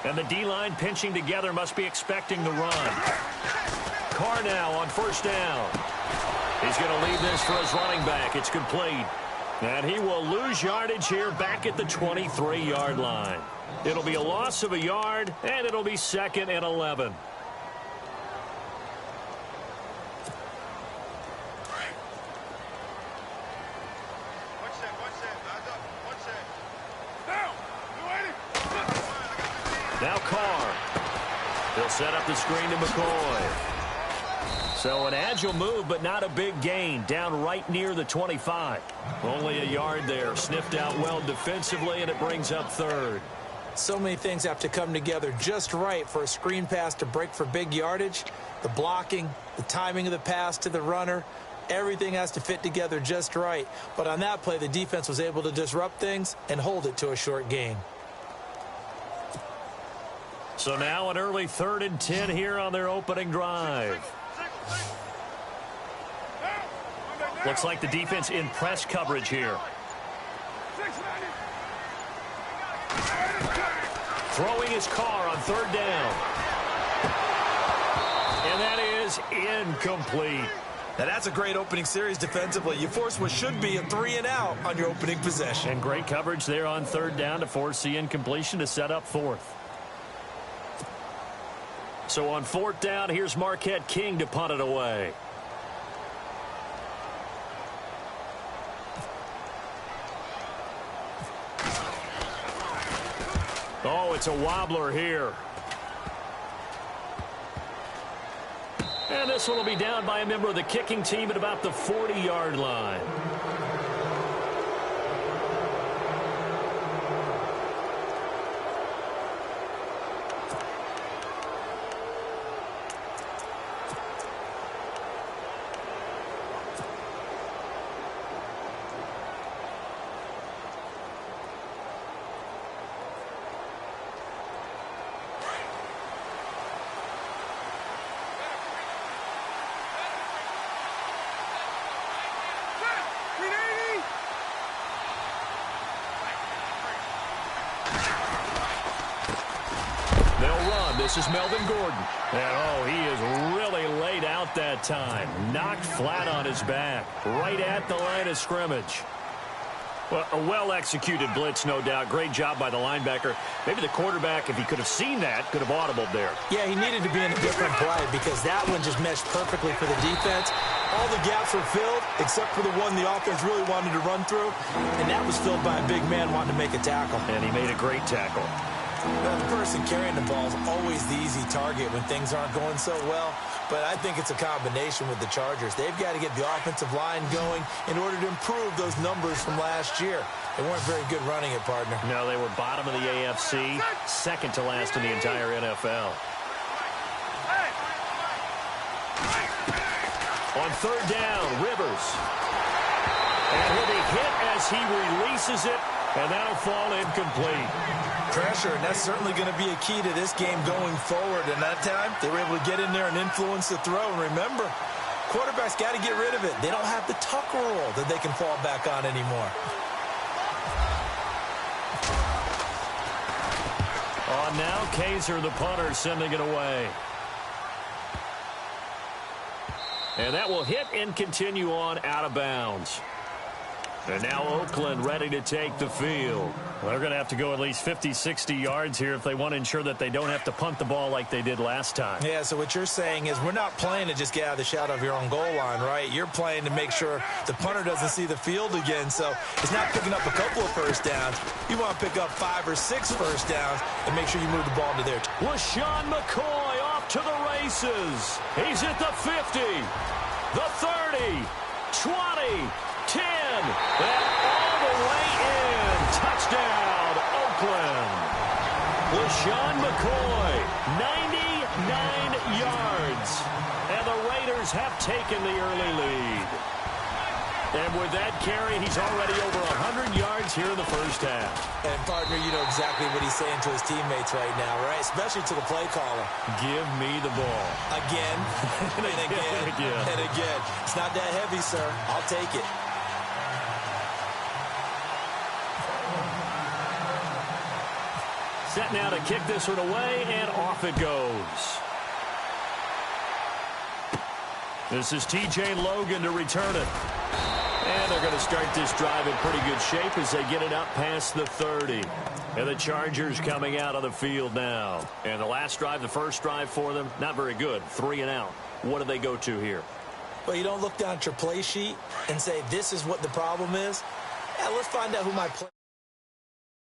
And the D-line pinching together must be expecting the run. Carr now on first down. He's going to leave this for his running back. It's complete. And he will lose yardage here back at the 23-yard line. It'll be a loss of a yard, and it'll be 2nd and 11. Now Carr. He'll set up the screen to McCoy. So an agile move, but not a big gain. Down right near the 25. Only a yard there. Sniffed out well defensively, and it brings up 3rd. So many things have to come together just right for a screen pass to break for big yardage. The blocking, the timing of the pass to the runner, everything has to fit together just right. But on that play, the defense was able to disrupt things and hold it to a short gain. So now an early 3rd and 10 here on their opening drive. Looks like the defense in press coverage here. Throwing his Carr on 3rd down. And that is incomplete. Now that's a great opening series defensively. You force what should be a 3-and-out on your opening possession. And great coverage there on 3rd down to force the incompletion to set up 4th. So on 4th down, here's Marquette King to punt it away. Oh, it's a wobbler here. And this one will be down by a member of the kicking team at about the 40-yard line. This is Melvin Gordon. And, oh, he is really laid out that time. Knocked flat on his back. Right at the line of scrimmage. Well, a well-executed blitz, no doubt. Great job by the linebacker. Maybe the quarterback, if he could have seen that, could have audibled there. Yeah, he needed to be in a different play because that one just meshed perfectly for the defense. All the gaps were filled except for the one the offense really wanted to run through. And that was filled by a big man wanting to make a tackle. And he made a great tackle. Well, the person carrying the ball is always the easy target when things aren't going so well. But I think it's a combination with the Chargers. They've got to get the offensive line going in order to improve those numbers from last year. They weren't very good running it, partner. No, they were bottom of the AFC, second to last in the entire NFL. On 3rd down, Rivers. And he'll be hit as he releases it, and that'll fall incomplete. Pressure, and that's certainly going to be a key to this game going forward. And that time, they were able to get in there and influence the throw. And remember, quarterbacks got to get rid of it. They don't have the tuck rule that they can fall back on anymore. On now, Kaiser, the punter, sending it away. And that will hit and continue on out of bounds. And now Oakland ready to take the field. Well, they're going to have to go at least 50, 60 yards here if they want to ensure that they don't have to punt the ball like they did last time. Yeah, so what you're saying is we're not playing to just get out of the shadow of your own goal line, right? You're playing to make sure the punter doesn't see the field again. So it's not picking up a couple of first downs. You want to pick up 5 or 6 first downs and make sure you move the ball to there. LaShawn McCoy off to the races. He's at the 50, the 30, 20, 10, and all the way in. Touchdown, Oakland. LaShawn McCoy, 99 yards. And the Raiders have taken the early lead. And with that carry, he's already over 100 yards here in the first half. And, partner, you know exactly what he's saying to his teammates right now, right? Especially to the play caller. Give me the ball. Again, and again, and again. It's not that heavy, sir. I'll take it. Set now to kick this one away, and off it goes. This is T.J. Logan to return it. And they're going to start this drive in pretty good shape as they get it up past the 30. And the Chargers coming out on the field now. And the last drive, the first drive for them, not very good. 3 and out. What do they go to here? Well, you don't look down at your play sheet and say, this is what the problem is. Yeah, let's find out who my play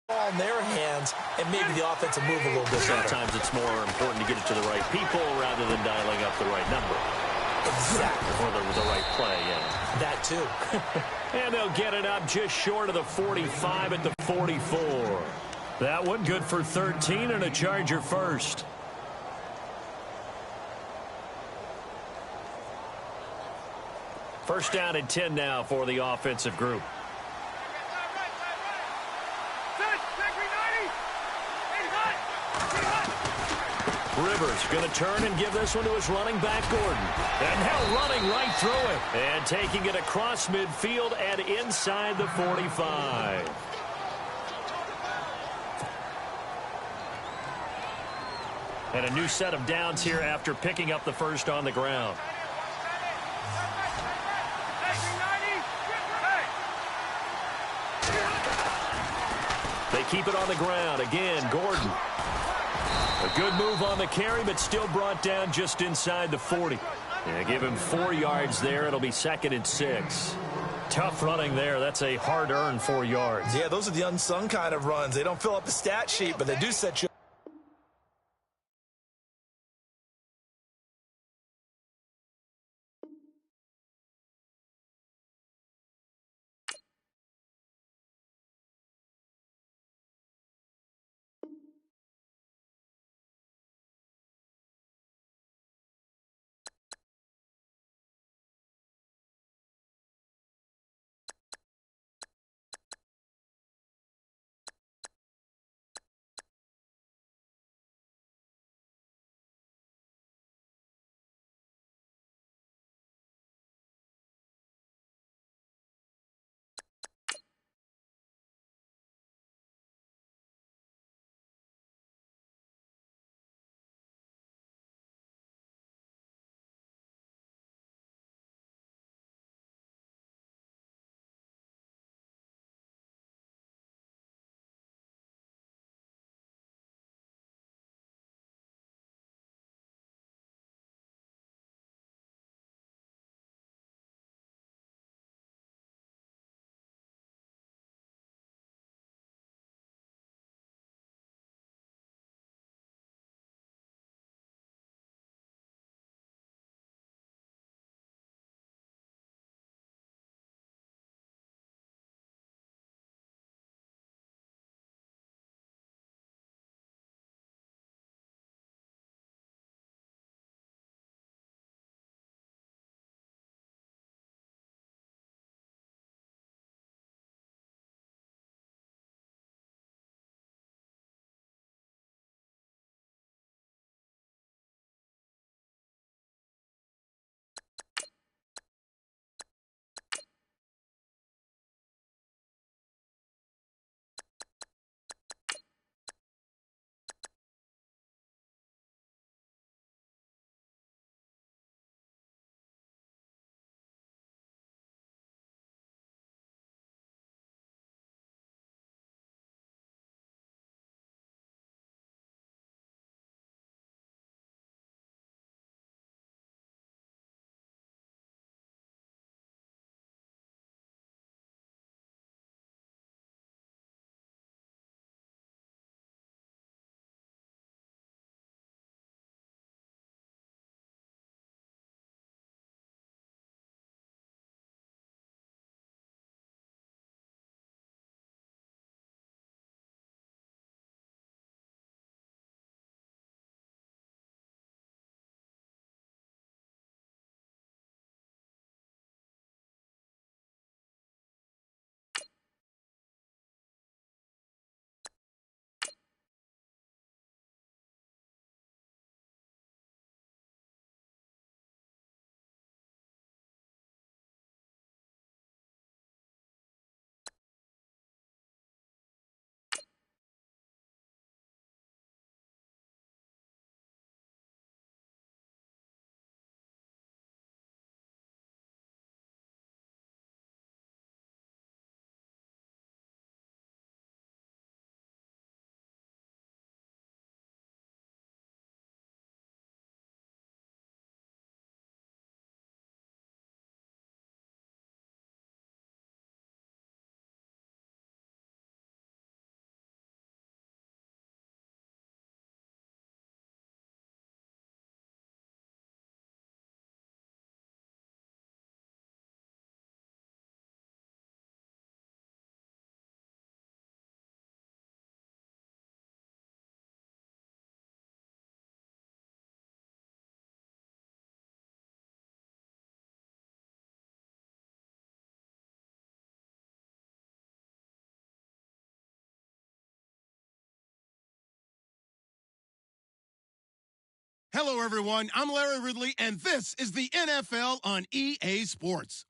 ball in their hands and maybe the offensive move a little bit better. Sometimes it's more important to get it to the right people rather than dialing up the right number. Exactly. Or the right play, yeah. That too. And they'll get it up just short of the 45 at the 44. That one good for 13 and a Charger first. First down and 10 now for the offensive group. Rivers going to turn and give this one to his running back, Gordon. And now running right through it. And taking it across midfield and inside the 45. And a new set of downs here after picking up the first on the ground. They keep it on the ground. Again, Gordon. A good move on the carry, but still brought down just inside the 40. Yeah, give him 4 yards there. It'll be 2nd and 6. Tough running there. That's a hard-earned 4 yards. Yeah, those are the unsung kind of runs. They don't fill up the stat sheet, but they do set you Hello, everyone. I'm Larry Ridley, and this is the NFL on EA Sports.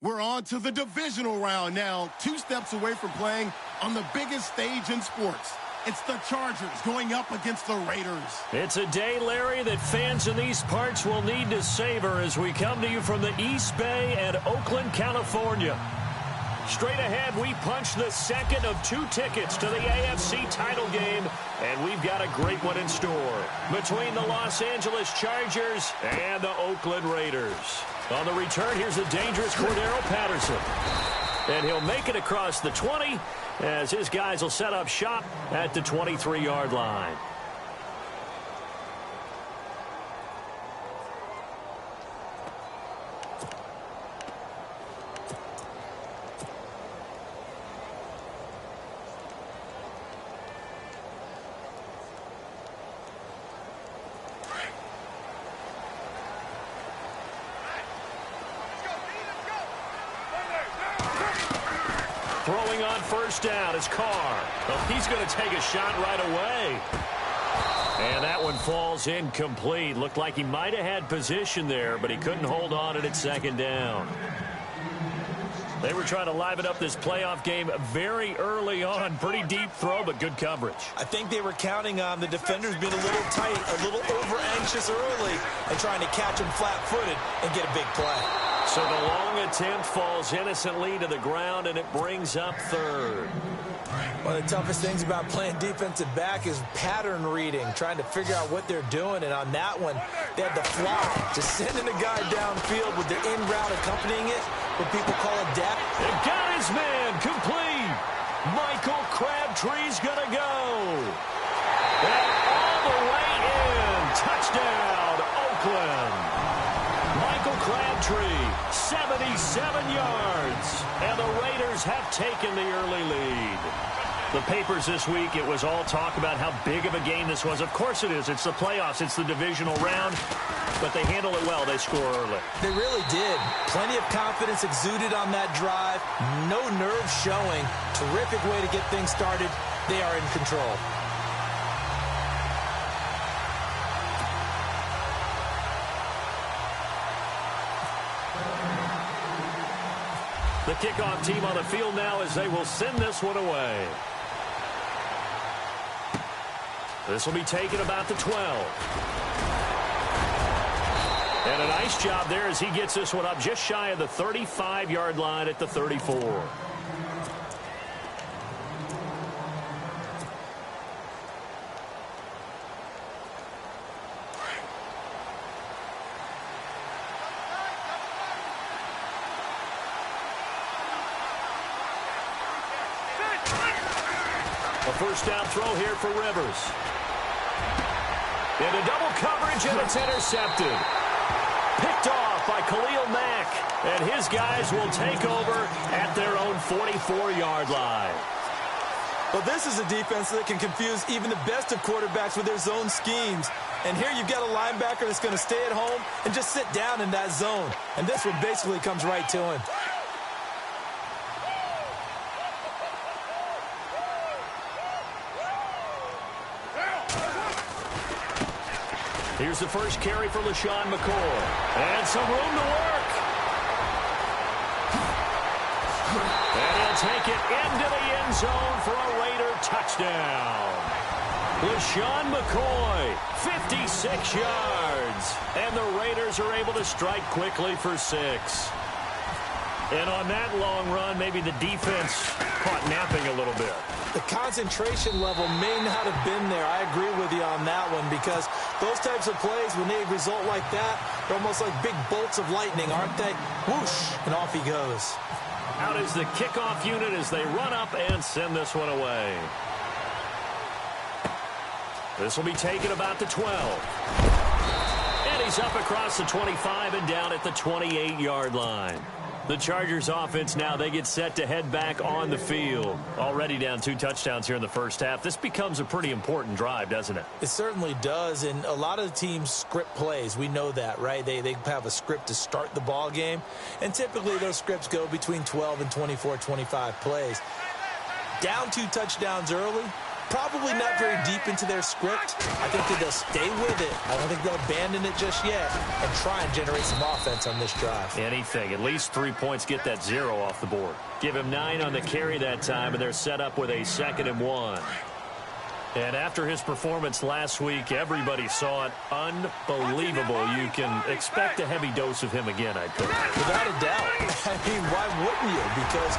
We're on to the divisional round now, 2 steps away from playing on the biggest stage in sports. It's the Chargers going up against the Raiders. It's a day, Larry, that fans in these parts will need to savor as we come to you from the East Bay and Oakland, California. Straight ahead, we punch the second of 2 tickets to the AFC title game, and we've got a great one in store between the Los Angeles Chargers and the Oakland Raiders. On the return, here's the dangerous Cordero Patterson. And he'll make it across the 20 as his guys will set up shop at the 23-yard line. Throwing on first down is Carr. Oh, he's going to take a shot right away. And that one falls incomplete. Looked like he might have had position there, but he couldn't hold on at second down. They were trying to liven up this playoff game very early on. Pretty deep throw, but good coverage. I think they were counting on the defenders being a little tight, a little over-anxious early, and trying to catch him flat-footed and get a big play. So the long attempt falls innocently to the ground, and it brings up third. One of the toughest things about playing defensive back is pattern reading, trying to figure out what they're doing. And on that one, they had the flop, just sending a guy downfield with the in route accompanying it, what people call a deck. And got his man complete. Michael Crabtree's going to go. And all the way in. Touchdown, Oakland. Michael Crabtree, 77 yards. And the Raiders have taken the early lead. The papers this week, it was all talk about how big of a game this was. Of course it is. It's the playoffs. It's the divisional round. But they handle it well. They score early. They really did. Plenty of confidence exuded on that drive. No nerves showing. Terrific way to get things started. They are in control. The kickoff team on the field now as they will send this one away. This will be taken about the 12. And a nice job there as he gets this one up just shy of the 35-yard line at the 34. A first down throw here for Rivers. Into double coverage, and it's intercepted. Picked off by Khalil Mack, and his guys will take over at their own 44-yard line. Well, this is a defense that can confuse even the best of quarterbacks with their zone schemes. And here you've got a linebacker that's going to stay at home and just sit down in that zone. And this one basically comes right to him. Here's the first carry for LaShawn McCoy. And some room to work. And he'll take it into the end zone for a Raider touchdown. LaShawn McCoy, 56 yards. And the Raiders are able to strike quickly for 6. And on that long run, maybe the defense caught napping a little bit. The concentration level may not have been there. I agree with you on that one because those types of plays, when they result like that, they're almost like big bolts of lightning, aren't they? Whoosh, and off he goes. Out is the kickoff unit as they run up and send this one away. This will be taken about the 12. And he's up across the 25 and down at the 28-yard line. The Chargers offense now, they get set to head back on the field. Already down 2 touchdowns here in the first half. This becomes a pretty important drive, doesn't it? It certainly does, and a lot of the teams script plays. We know that, right? They have a script to start the ball game, and typically those scripts go between 12 and 24, 25 plays. Down 2 touchdowns early, Probably not very deep into their script. I think that they'll stay with it. I don't think they'll abandon it just yet and try and generate some offense on this drive. Anything. At least 3 points, get that 0 off the board. Give him 9 on the carry that time, and they're set up with a 2nd and 1. And after his performance last week, everybody saw it. Unbelievable. You can expect a heavy dose of him again, I think. Without a doubt. I mean, why wouldn't you? Because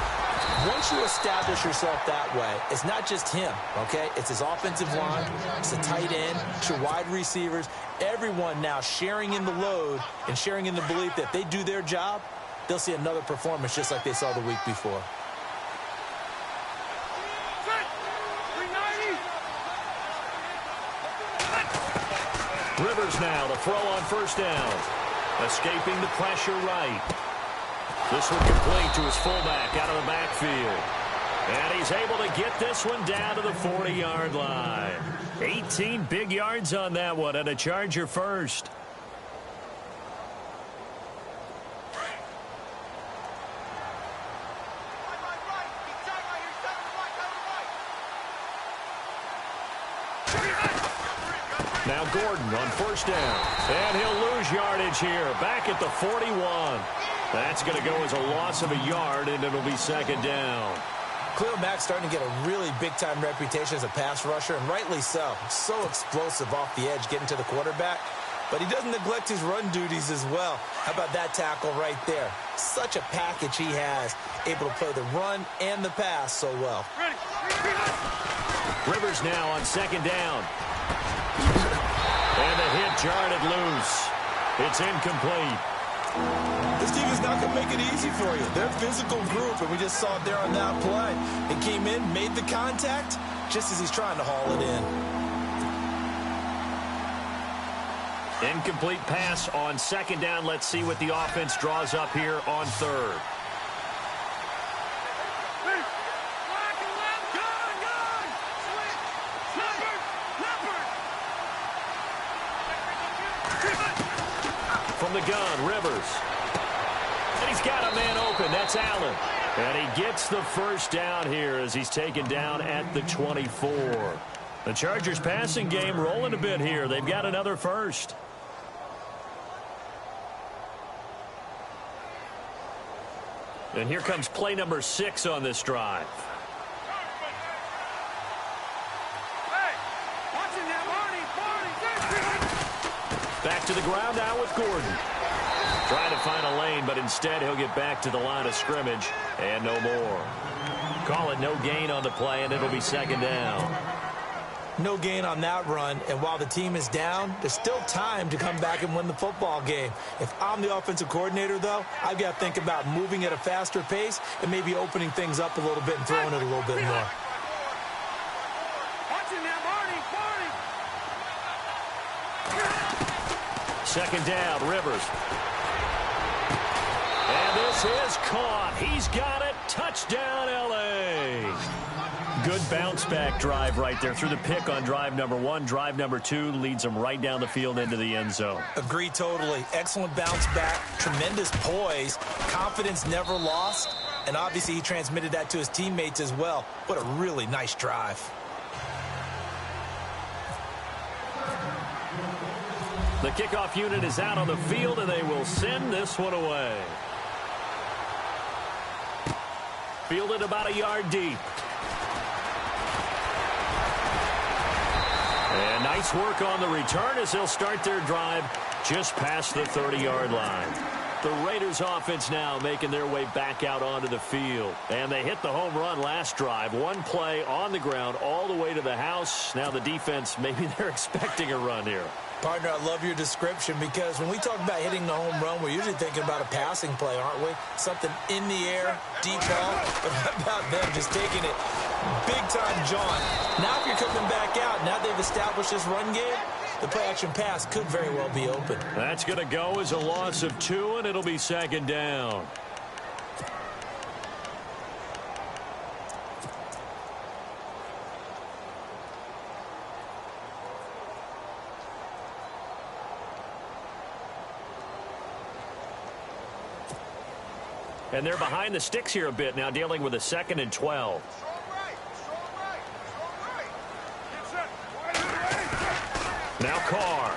once you establish yourself that way, it's not just him, okay? It's his offensive line, it's the tight end, it's your wide receivers, everyone now sharing in the load and sharing in the belief that if they do their job, they'll see another performance just like they saw the week before. Rivers now to throw on 1st down. Escaping the pressure right. This one complete to his fullback out of the backfield. And he's able to get this one down to the 40-yard line. 18 big yards on that one, and a Charger first. Now Gordon on 1st down. And he'll lose yardage here. Back at the 41. That's going to go as a loss of a yard, and it'll be 2nd down. Khalil Mack's starting to get a really big-time reputation as a pass rusher, and rightly so. So explosive off the edge, getting to the quarterback. But he doesn't neglect his run duties as well. How about that tackle right there? Such a package he has, able to play the run and the pass so well. Rivers now on 2nd down. And the hit jarred it loose. It's incomplete. This team is not going to make it easy for you. They're a physical group, and we just saw it there on that play. It came in, made the contact, just as he's trying to haul it in. Incomplete pass on 2nd down. Let's see what the offense draws up here on 3rd. From the gun, Rivers. And he's got a man open. That's Allen. And he gets the 1st down here as he's taken down at the 24. The Chargers passing game rolling a bit here. They've got another 1st. And here comes play number 6 on this drive. Back to the ground now with Gordon. Trying to find a lane, but instead he'll get back to the line of scrimmage and no more. Call it no gain on the play, and it'll be 2nd down. No gain on that run, and while the team is down, there's still time to come back and win the football game. If I'm the offensive coordinator, though, I've got to think about moving at a faster pace and maybe opening things up a little bit and throwing it a little bit more. 2nd down, Rivers. And this is caught. He's got it. Touchdown, L.A. Good bounce-back drive right there through the pick on drive number 1. Drive number 2 leads them right down the field into the end zone. Agree totally. Excellent bounce back. Tremendous poise. Confidence never lost. And obviously he transmitted that to his teammates as well. What a really nice drive. The kickoff unit is out on the field, and they will send this one away. Fielded about a yard deep. And nice work on the return as they'll start their drive just past the 30-yard line. The Raiders offense now making their way back out onto the field. And they hit the home run last drive. One play on the ground all the way to the house. Now the defense, maybe they're expecting a run here. Partner, I love your description because when we talk about hitting the home run, we're usually thinking about a passing play, aren't we? Something in the air, deep ball. But how about them just taking it big-time jaunt? Now if you're coming back out, now they've established this run game, the play-action pass could very well be open. That's going to go as a loss of 2, and it'll be 2nd down. And they're behind the sticks here a bit now, dealing with a 2nd and 12. Now Carr.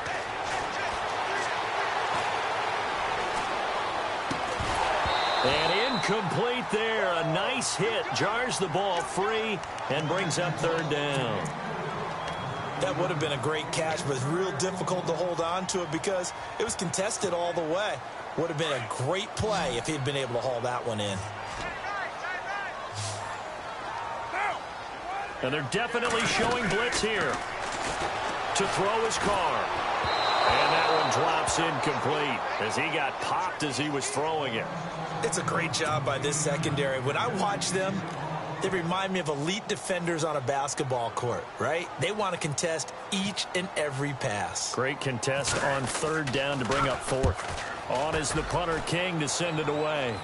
And incomplete there. A nice hit. Jars the ball free and brings up third down. That would have been a great catch, but it's real difficult to hold on to it because it was contested all the way. Would have been a great play if he'd been able to haul that one in. And they're definitely showing blitz here. To throw his Carr. And that one drops incomplete as he got popped as he was throwing it. It's a great job by this secondary. When I watch them, they remind me of elite defenders on a basketball court, right? They want to contest each and every pass. Great contest on third down to bring up fourth. On is the punter, King, to send it away.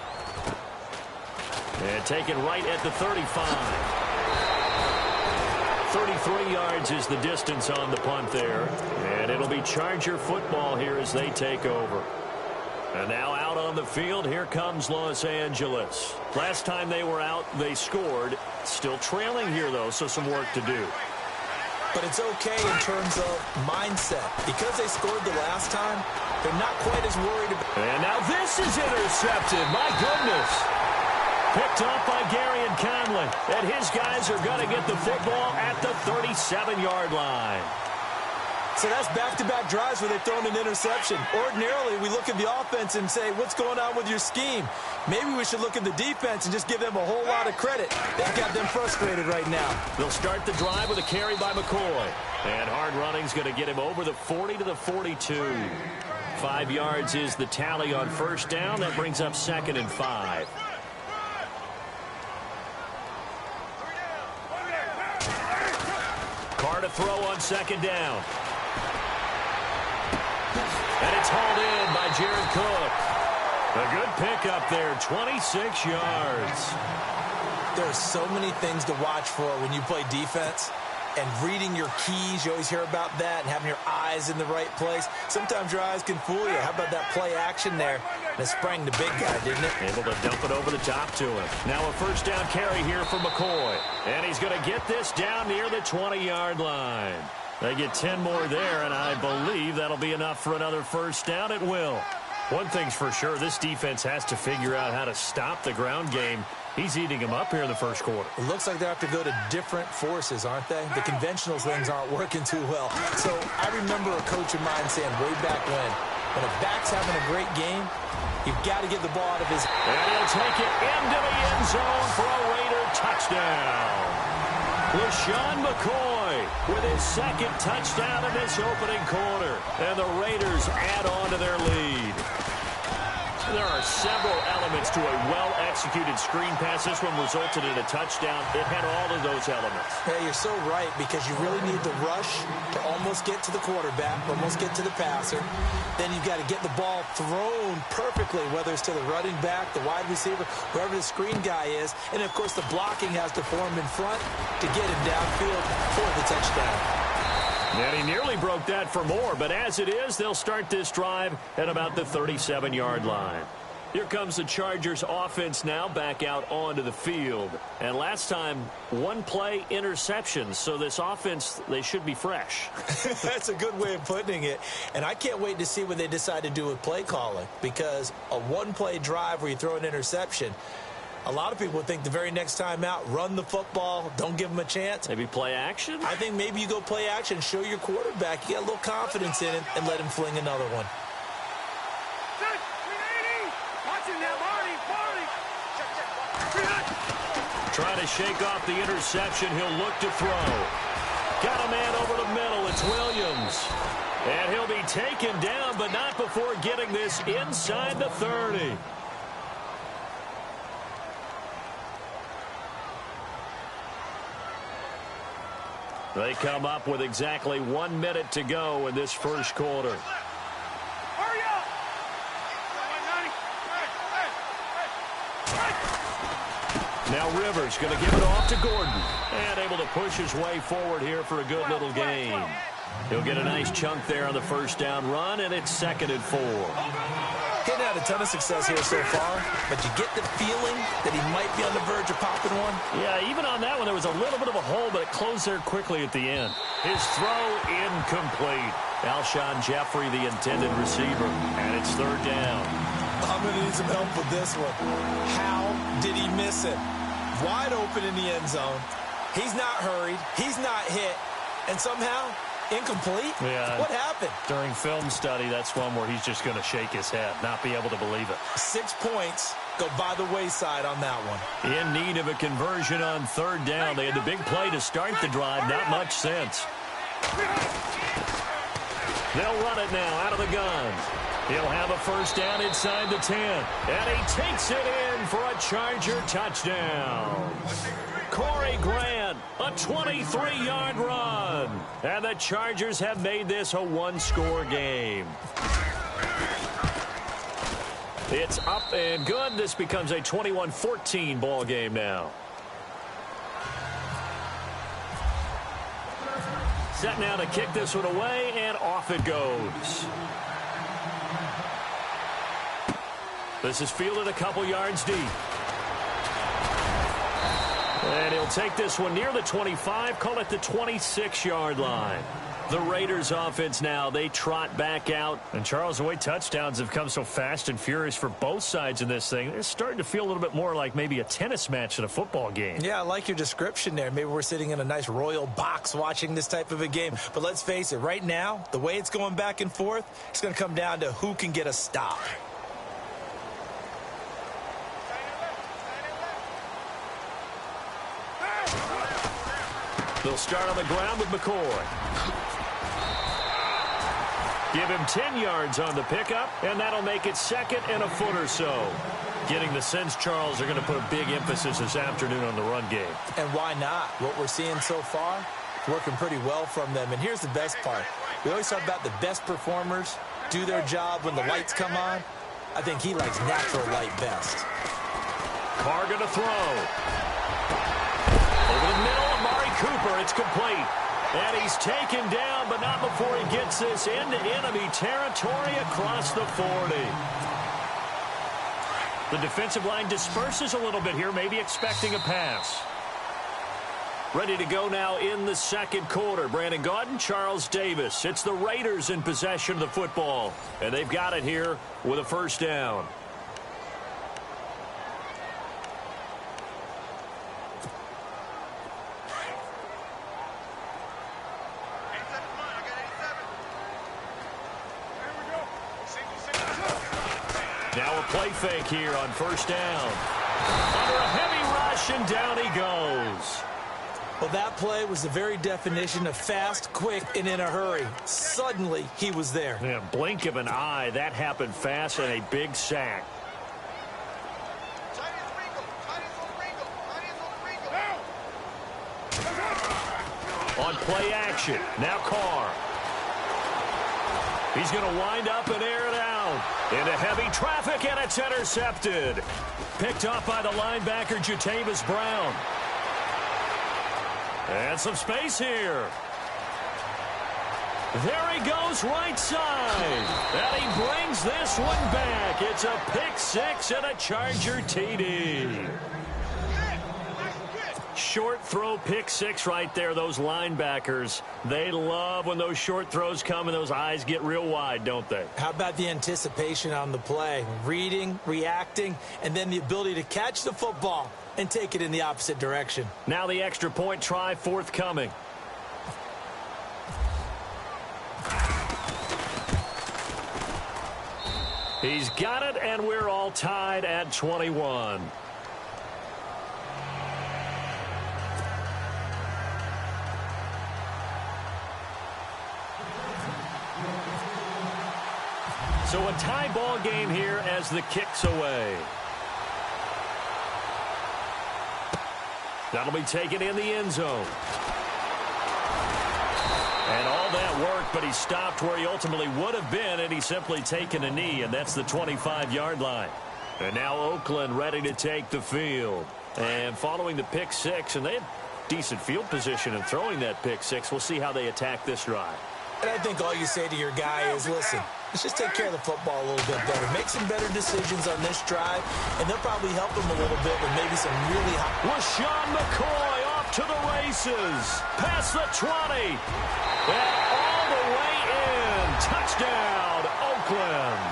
And take it right at the 35. 33 yards is the distance on the punt there. And it'll be Charger football here as they take over. And now out on the field, here comes Los Angeles. Last time they were out, they scored. Still trailing here, though, so some work to do. But it's okay in terms of mindset. Because they scored the last time, they're not quite as worried about it. And now this is intercepted. My goodness. Picked up by Gary and Conley. And his guys are going to get the football at the 37-yard line. So that's back-to-back drives where they've thrown an interception. Ordinarily, we look at the offense and say, what's going on with your scheme? Maybe we should look at the defense and just give them a whole lot of credit. They've got them frustrated right now. They'll start the drive with a carry by McCoy. And hard running's going to get him over the 40 to the 42. 5 yards is the tally on first down. That brings up 2nd and 5. Carr to throw on 2nd down. And it's hauled in by Jared Cook. A good pickup there, 26 yards. There are so many things to watch for when you play defense. And reading your keys, you always hear about that, and having your eyes in the right place. Sometimes your eyes can fool you. How about that play action there? That sprang the big guy, didn't it? Able to dump it over the top to him. Now a first down carry here for McCoy. And he's going to get this down near the 20-yard line. They get 10 more there, and I believe that'll be enough for another first down. It will. One thing's for sure, this defense has to figure out how to stop the ground game. He's eating them up here in the first quarter. It looks like they have to go to different forces, aren't they? The conventional things aren't working too well. So I remember a coach of mine saying way back when a back's having a great game, you've got to get the ball out of his... And he'll take it into the end zone for a Raider touchdown. LaShawn McCoy with his 2nd touchdown in this opening quarter. And the Raiders add on to their lead. There are several elements to a well-executed screen pass. This one resulted in a touchdown. It had all of those elements. Hey, you're so right, because you really need the rush to almost get to the quarterback, almost get to the passer. Then you've got to get the ball thrown perfectly, whether it's to the running back, the wide receiver, whoever the screen guy is. And, of course, the blocking has to form in front to get him downfield for the touchdown. And he nearly broke that for more, but as it is, they'll start this drive at about the 37-yard line. Here comes the Chargers offense now back out onto the field. And last time, one play interceptions, so this offense, they should be fresh. That's a good way of putting it. And I can't wait to see what they decide to do with play calling, because a one-play drive where you throw an interception, a lot of people think the very next time out, run the football, don't give them a chance. Maybe play action? I think maybe you go play action, show your quarterback you got a little confidence in him, and let him fling another one. Trying to shake off the interception. He'll look to throw. Got a man over the middle. It's Williams. And he'll be taken down, but not before getting this inside the 30. They come up with exactly 1 minute to go in this first quarter. Hurry up! Now Rivers going to give it off to Gordon. And able to push his way forward here for a good little gain. He'll get a nice chunk there on the first down run, and it's 2nd and 4. Hadn't had a ton of success here so far, but you get the feeling that he might be on the verge of popping one. Yeah, even on that one, there was a little bit of a hole, but it closed there quickly at the end. His throw incomplete. Alshon Jeffrey, the intended receiver, and it's third down. I'm going to need some help with this one. How did he miss it? Wide open in the end zone. He's not hurried. He's not hit. And somehow, incomplete? Yeah. What happened? During film study, that's one where he's just going to shake his head, not be able to believe it. 6 points go by the wayside on that one. In need of a conversion on third down. They had the big play to start the drive. Not much sense. They'll run it now out of the gun. He'll have a first down inside the 10. And he takes it in for a Charger touchdown. Corey Grant, a 23-yard run. And the Chargers have made this a one-score game. It's up and good. This becomes a 21-14 ball game now. Set now to kick this one away, and off it goes. This is fielded a couple yards deep. And he'll take this one near the 25, call it the 26-yard line. The Raiders offense now, they trot back out. And Charles, the way touchdowns have come so fast and furious for both sides in this thing, it's starting to feel a little bit more like maybe a tennis match than a football game. Yeah, I like your description there. Maybe we're sitting in a nice royal box watching this type of a game. But let's face it, right now, the way it's going back and forth, it's going to come down to who can get a stop. They'll start on the ground with McCoy. Give him 10 yards on the pickup, and that'll make it second and a foot or so. Getting the sense, Charles, are going to put a big emphasis this afternoon on the run game. And why not? What we're seeing so far, working pretty well from them. And here's the best part. We always talk about the best performers do their job when the lights come on. I think he likes natural light best. Carr going to throw. Over the middle, Amari Cooper. It's complete. And he's taken down, but not before he gets this into enemy territory across the 40. The defensive line disperses a little bit here, maybe expecting a pass. Ready to go now in the second quarter. Brandon Gaudin, Charles Davis. It's the Raiders in possession of the football. And they've got it here with a first down. Now a play fake here on first down. Under a heavy rush, and down he goes. Well, that play was the very definition of fast, quick, and in a hurry. Suddenly, he was there. Yeah, blink of an eye. That happened fast, and a big sack. On play action, now Carr. He's going to wind up and air it out. Into heavy traffic, and it's intercepted. Picked off by the linebacker, Jatavis Brown. And some space here. There he goes right side. And he brings this one back. It's a pick six and a Charger TD. Short throw pick six right there. Those linebackers, they love when those short throws come and those eyes get real wide, don't they? How about the anticipation on the play? Reading, reacting, and then the ability to catch the football and take it in the opposite direction. Now the extra point try forthcoming. He's got it, and we're all tied at 21. So a tie ball game here as the kick's away. That'll be taken in the end zone. And all that work, but he stopped where he ultimately would have been, and he's simply taken a knee, and that's the 25-yard line. And now Oakland ready to take the field. And following the pick six, and they had decent field position in throwing that pick six. We'll see how they attack this drive. And I think all you say to your guy is, listen, let's just take care of the football a little bit better. Make some better decisions on this drive, and they'll probably help them a little bit with maybe some really high. LaShawn McCoy off to the races. Past the 20. And all the way in. Touchdown, Oakland.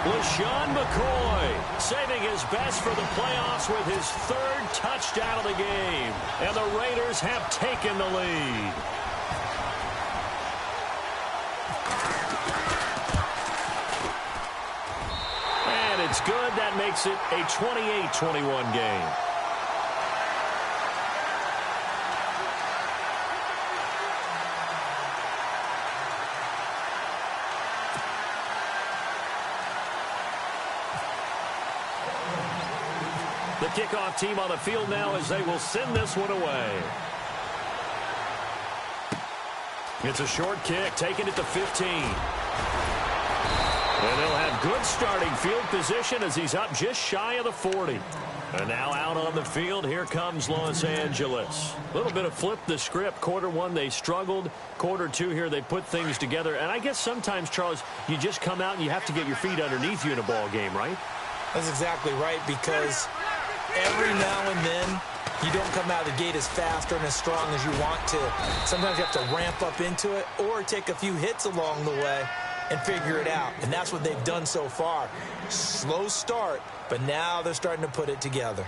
LaShawn McCoy saving his best for the playoffs with his third touchdown of the game. And the Raiders have taken the lead. And it's good. That makes it a 28-21 game. The kickoff team on the field now as they will send this one away. It's a short kick, taken at the 15. And they'll have good starting field position as he's up just shy of the 40. And now out on the field, here comes Los Angeles. A little bit of flip the script. Quarter one, they struggled. Quarter two here, they put things together. And I guess sometimes, Charles, you just come out and you have to get your feet underneath you in a ball game, right? That's exactly right, because every now and then, you don't come out of the gate as fast or as strong as you want to. Sometimes you have to ramp up into it or take a few hits along the way and figure it out. And that's what they've done so far. Slow start, but now they're starting to put it together.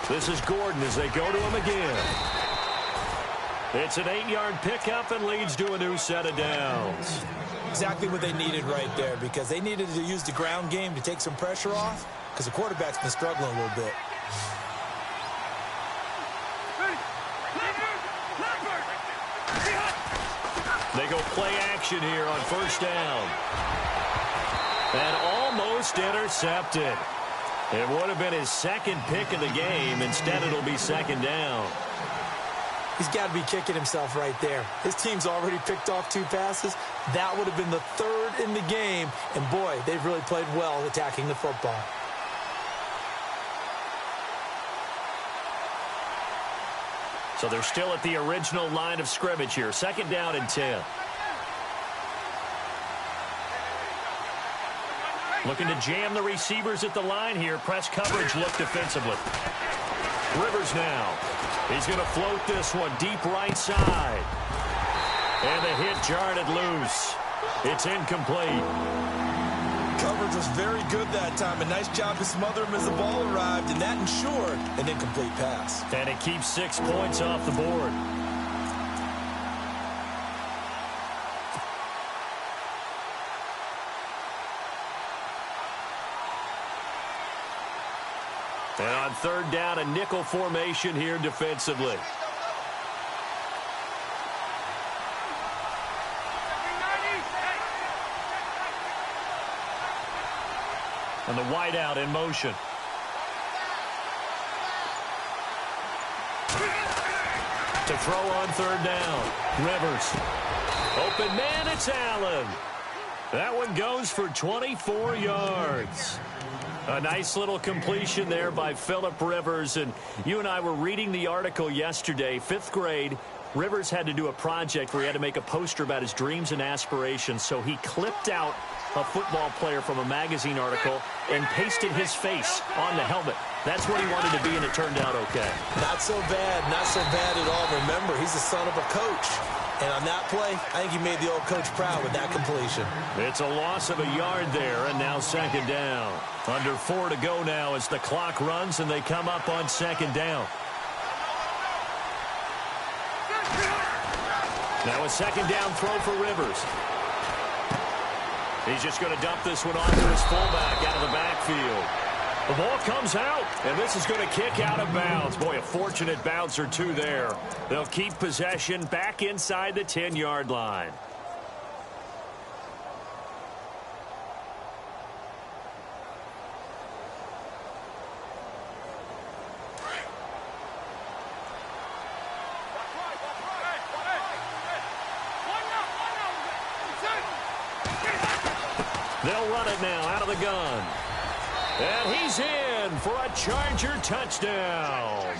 This is Gordon as they go to him again. It's an 8-yard pickup and leads to a new set of downs. Exactly what they needed right there, because they needed to use the ground game to take some pressure off, because the quarterback's been struggling a little bit. They go play action here on first down. And almost intercepted. It would have been his second pick of the game. Instead, it'll be second down. He's got to be kicking himself right there. His team's already picked off 2 passes. That would have been the 3rd in the game. And, boy, they've really played well attacking the football. So they're still at the original line of scrimmage here. Second down and 10. Looking to jam the receivers at the line here. Press coverage look defensively. Rivers now. He's going to float this one deep right side. And the hit jarred it loose. It's incomplete. Coverage was very good that time. A nice job to smother him as the ball arrived, and that ensured an incomplete pass. And it keeps 6 points off the board. And on third down, a nickel formation here defensively. And the wideout in motion. To throw on third down. Rivers. Open man, it's Allen. That one goes for 24 yards. A nice little completion there by Phillip Rivers. And you and I were reading the article yesterday, 5th grade. Rivers had to do a project where he had to make a poster about his dreams and aspirations. So he clipped out a football player from a magazine article and pasted his face on the helmet. That's what he wanted to be, and it turned out okay. Not so bad. Not so bad at all. Remember, he's the son of a coach. And on that play, I think he made the old coach proud with that completion. It's a loss of a yard there, and now second down. Under 4 to go now as the clock runs, and they come up on second down. Now a second down throw for Rivers. He's just going to dump this one off to his fullback out of the backfield. The ball comes out, and this is going to kick out of bounds. Boy, a fortunate bounce or two there. They'll keep possession back inside the 10-yard line. They'll run it now out of the gun. And he's in. in for a Charger touchdown.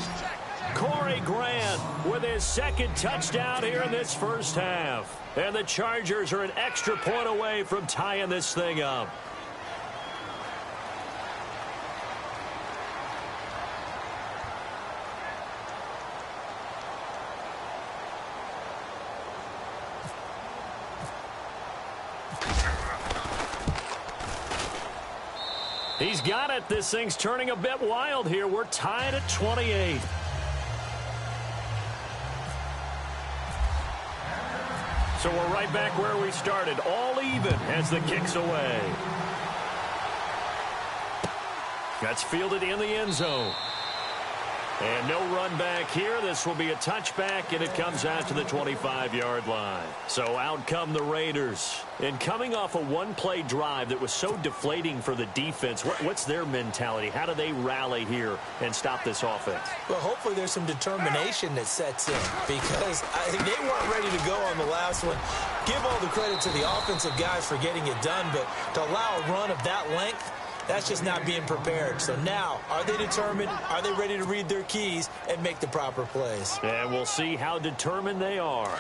Corey Grant with his second touchdown here in this first half. And the Chargers are an extra point away from tying this thing up. He's got it. This thing's turning a bit wild here. We're tied at 28. So we're right back where we started, all even as the kick's away. That's fielded in the end zone. And no run back here. This will be a touchback, and it comes out to the 25-yard line. So out come the Raiders. And coming off a one-play drive that was so deflating for the defense, what's their mentality? How do they rally here and stop this offense? Well, hopefully there's some determination that sets in, because they weren't ready to go on the last one. Give all the credit to the offensive guys for getting it done, but to allow a run of that length, that's just not being prepared. So now, are they determined? Are they ready to read their keys and make the proper plays? And we'll see how determined they are.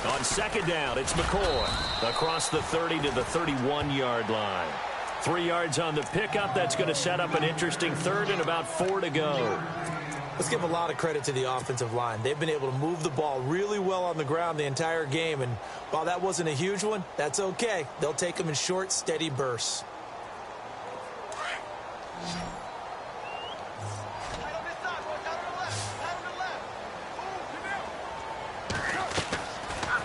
On second down, it's McCoy across the 30 to the 31-yard line. 3 yards on the pickup. That's going to set up an interesting third and about 4 to go. Let's give a lot of credit to the offensive line. They've been able to move the ball really well on the ground the entire game. And while that wasn't a huge one, that's okay. They'll take them in short, steady bursts.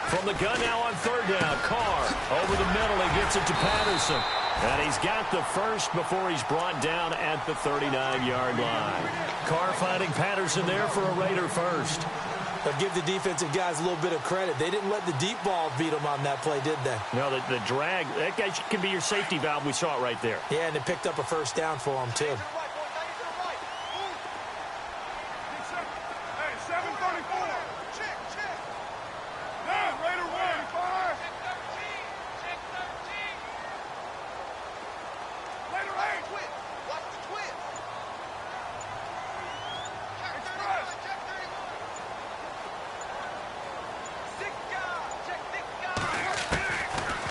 From the gun now on third down. Carr over the middle. He gets it to Patterson. And he's got the first before he's brought down at the 39-yard line. Carr finding Patterson there for a Raider first. But give the defensive guys a little bit of credit. They didn't let the deep ball beat them on that play, did they? No, the drag, that guy can be your safety valve. We saw it right there. Yeah, and it picked up a first down for them, too.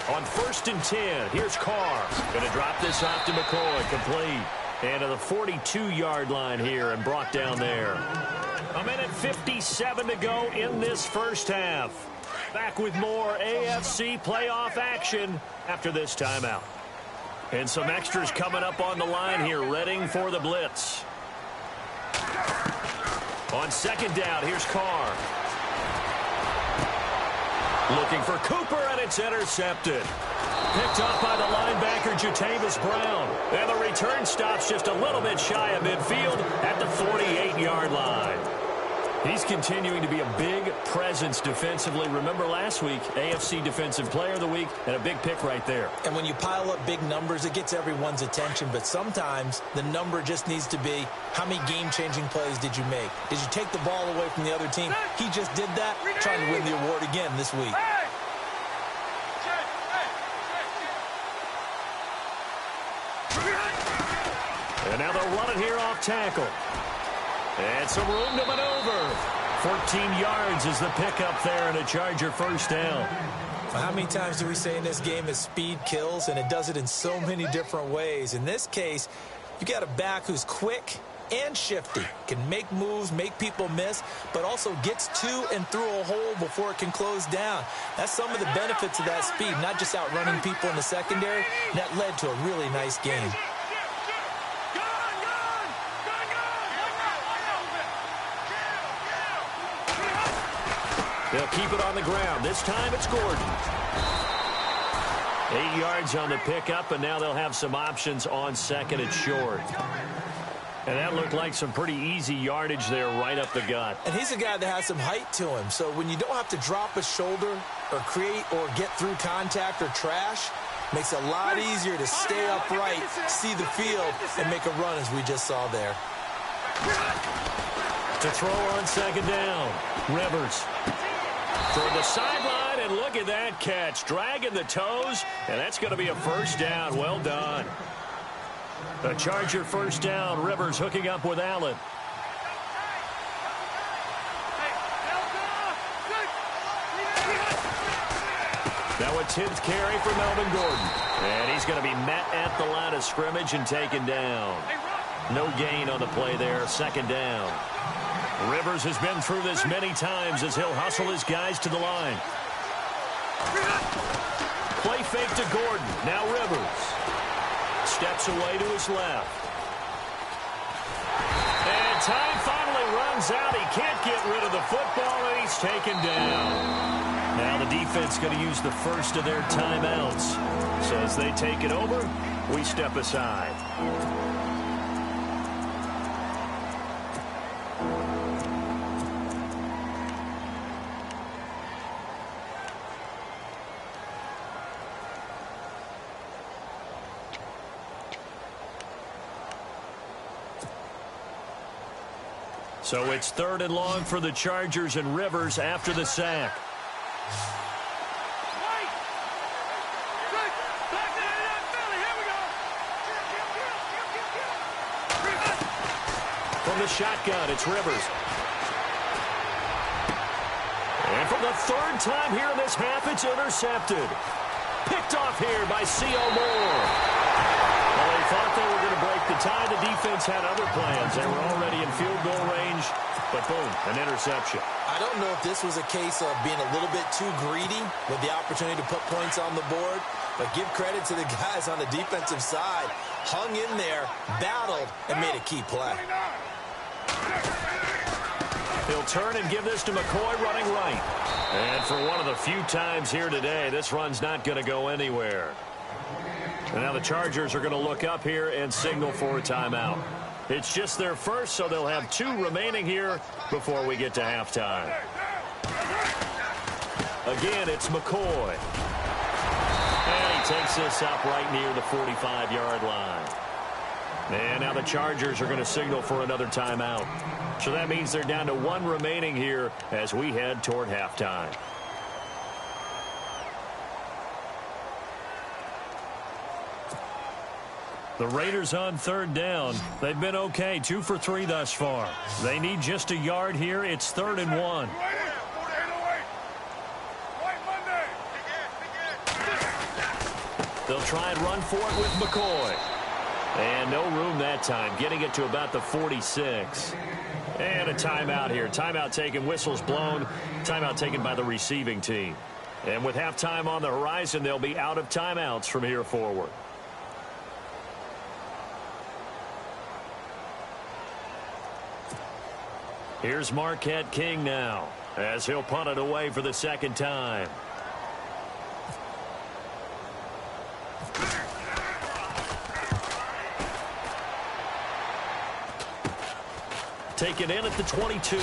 On 1st and 10, here's Carr. Going to drop this off to McCoy, complete. And to the 42-yard line here and brought down there. A minute 57 to go in this first half. Back with more AFC playoff action after this timeout. And some extras coming up on the line here, readying for the blitz. On second down, here's Carr. Looking for Cooper, and it's intercepted. Picked up by the linebacker, Jatavis Brown. And the return stops just a little bit shy of midfield at the 48-yard line. He's continuing to be a big presence defensively. Remember last week, AFC Defensive Player of the Week, and a big pick right there. And when you pile up big numbers, it gets everyone's attention. But sometimes the number just needs to be, how many game-changing plays did you make? Did you take the ball away from the other team? He just did that, trying to win the award again this week. And now they'll run it here off tackle. And some room to maneuver. 14 yards is the pickup there and a Charger first down. Well, how many times do we say in this game that speed kills, and it does it in so many different ways? In this case, you got a back who's quick and shifty, can make moves, make people miss, but also gets to and through a hole before it can close down. That's some of the benefits of that speed, not just outrunning people in the secondary. That led to a really nice game. They'll keep it on the ground. This time it's Gordon. 8 yards on the pickup, and now they'll have some options on second and short. And that looked like some pretty easy yardage there right up the gut. And he's a guy that has some height to him. So when you don't have to drop a shoulder or create or get through contact or trash, makes it a lot easier to stay upright, see the field, and make a run as we just saw there. To throw on second down, Rivers. Toward the sideline, and look at that catch. Dragging the toes, and that's going to be a first down. Well done. A Charger first down. Rivers hooking up with Allen. Now a 10th carry for Melvin Gordon. And he's going to be met at the line of scrimmage and taken down. No gain on the play there. Second down. Rivers has been through this many times as he'll hustle his guys to the line. Play fake to Gordon. Now Rivers. Steps away to his left. And time finally runs out. He can't get rid of the football, and he's taken down. Now the defense going to use the first of their timeouts. So as they take it over, we step aside. So it's 3rd and long for the Chargers, and Rivers after the sack. From the shotgun, it's Rivers. And from the 3rd time here in this half, it's intercepted. Picked off here by C.O. Moore. Well, they thought they were going to break the tie. The defense had other plans. They were already in field goal range, but boom, an interception. I don't know if this was a case of being a little bit too greedy with the opportunity to put points on the board, but give credit to the guys on the defensive side. Hung in there, battled, and made a key play. He'll turn and give this to McCoy running right. And for one of the few times here today, this run's not going to go anywhere. And now the Chargers are going to look up here and signal for a timeout. It's just their first, so they'll have 2 remaining here before we get to halftime. Again, it's McCoy. And he takes this up right near the 45-yard line. And now the Chargers are going to signal for another timeout. So that means they're down to 1 remaining here as we head toward halftime. The Raiders on 3rd down. They've been okay, 2 for 3 thus far. They need just a yard here. It's 3rd and 1. They'll try and run for it with McCoy. And no room that time, getting it to about the 46. And a timeout here. Timeout taken, whistles blown. Timeout taken by the receiving team. And with halftime on the horizon, they'll be out of timeouts from here forward. Here's Marquette King now, as he'll punt it away for the 2nd time. Taken in at the 22.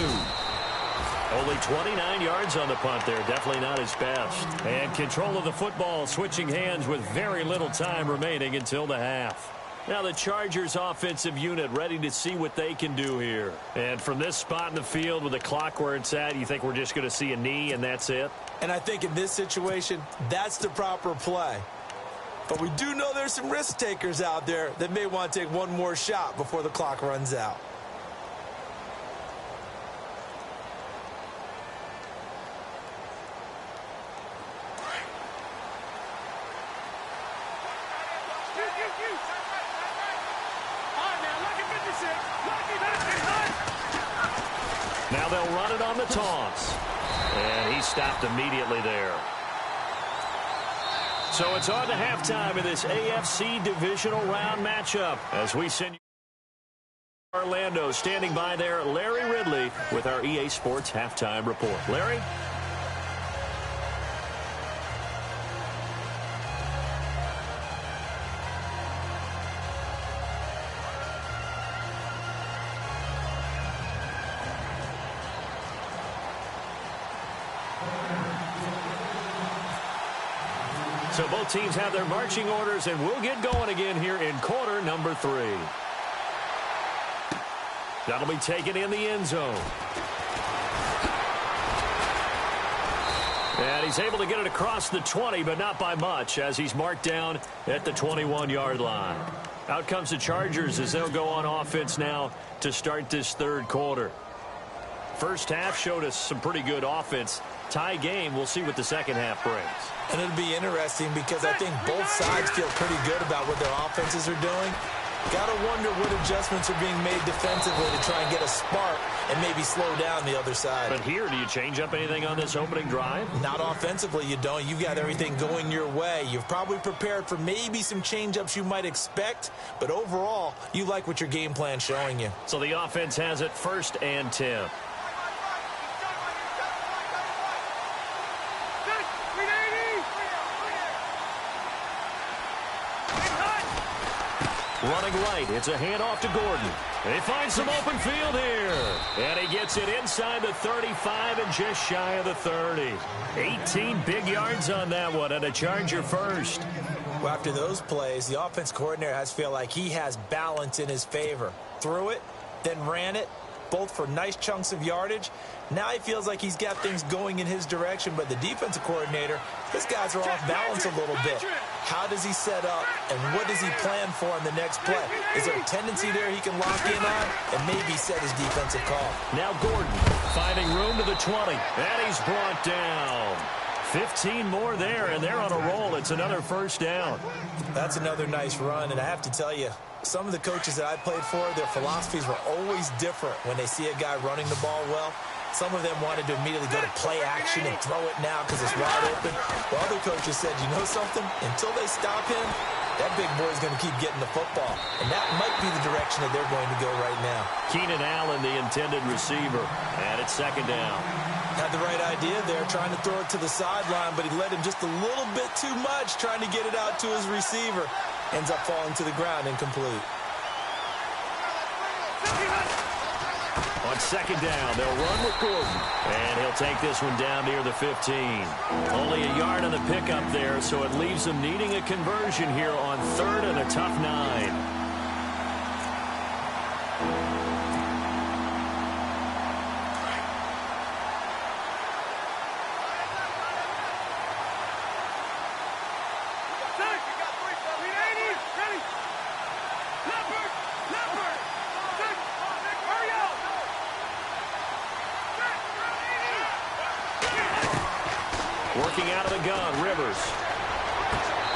Only 29 yards on the punt there. Definitely not his best. And control of the football, switching hands with very little time remaining until the half. Now the Chargers offensive unit ready to see what they can do here. And from this spot in the field with the clock where it's at, you think we're just going to see a knee and that's it? And I think in this situation, that's the proper play. But we do know there's some risk takers out there that may want to take one more shot before the clock runs out. Now they'll run it on the toss. And he stopped immediately there. So it's on to halftime in this AFC divisional round matchup. As we send you Orlando, standing by there, Larry Ridley with our EA Sports halftime report. Larry? So both teams have their marching orders, and we'll get going again here in quarter number 3. That'll be taken in the end zone. And he's able to get it across the 20, but not by much, as he's marked down at the 21-yard line. Out comes the Chargers as they'll go on offense now to start this third quarter. First half showed us some pretty good offense. Tie game, we'll see what the second half brings. And it'll be interesting because I think both sides feel pretty good about what their offenses are doing. Got to wonder what adjustments are being made defensively to try and get a spark and maybe slow down the other side. But here, do you change up anything on this opening drive? Not offensively, you don't. You've got everything going your way. You've probably prepared for maybe some change-ups you might expect, but overall, you like what your game plan's showing you. So the offense has it 1st and 10. Running right, it's a handoff to Gordon. They find some open field here. And he gets it inside the 35 and just shy of the 30. 18 big yards on that one, and a Charger first. Well, after those plays, the offense coordinator has to feel like he has balance in his favor. Threw it, then ran it, both for nice chunks of yardage. Now he feels like he's got things going in his direction, but the defensive coordinator, his guys are off balance a little bit. How does he set up, and what does he plan for in the next play? Is there a tendency there he can lock in on and maybe set his defensive call? Now Gordon finding room to the 20, and he's brought down. 15 more there, and they're on a roll. It's another first down. That's another nice run, and I have to tell you, some of the coaches that I played for, their philosophies were always different when they see a guy running the ball well. Some of them wanted to immediately go to play action and throw it now because it's wide open. While other coaches said, you know something? Until they stop him, that big boy is going to keep getting the football. And that might be the direction that they're going to go right now. Keenan Allen, the intended receiver, and it's 2nd down. Had the right idea there, trying to throw it to the sideline, but he led him just a little bit too much, trying to get it out to his receiver. Ends up falling to the ground, incomplete. On 2nd down, they'll run with Gordon. And he'll take this one down near the 15. Only a yard on the pickup there, so it leaves them needing a conversion here on 3rd and a tough 9. Working out of the gun, Rivers.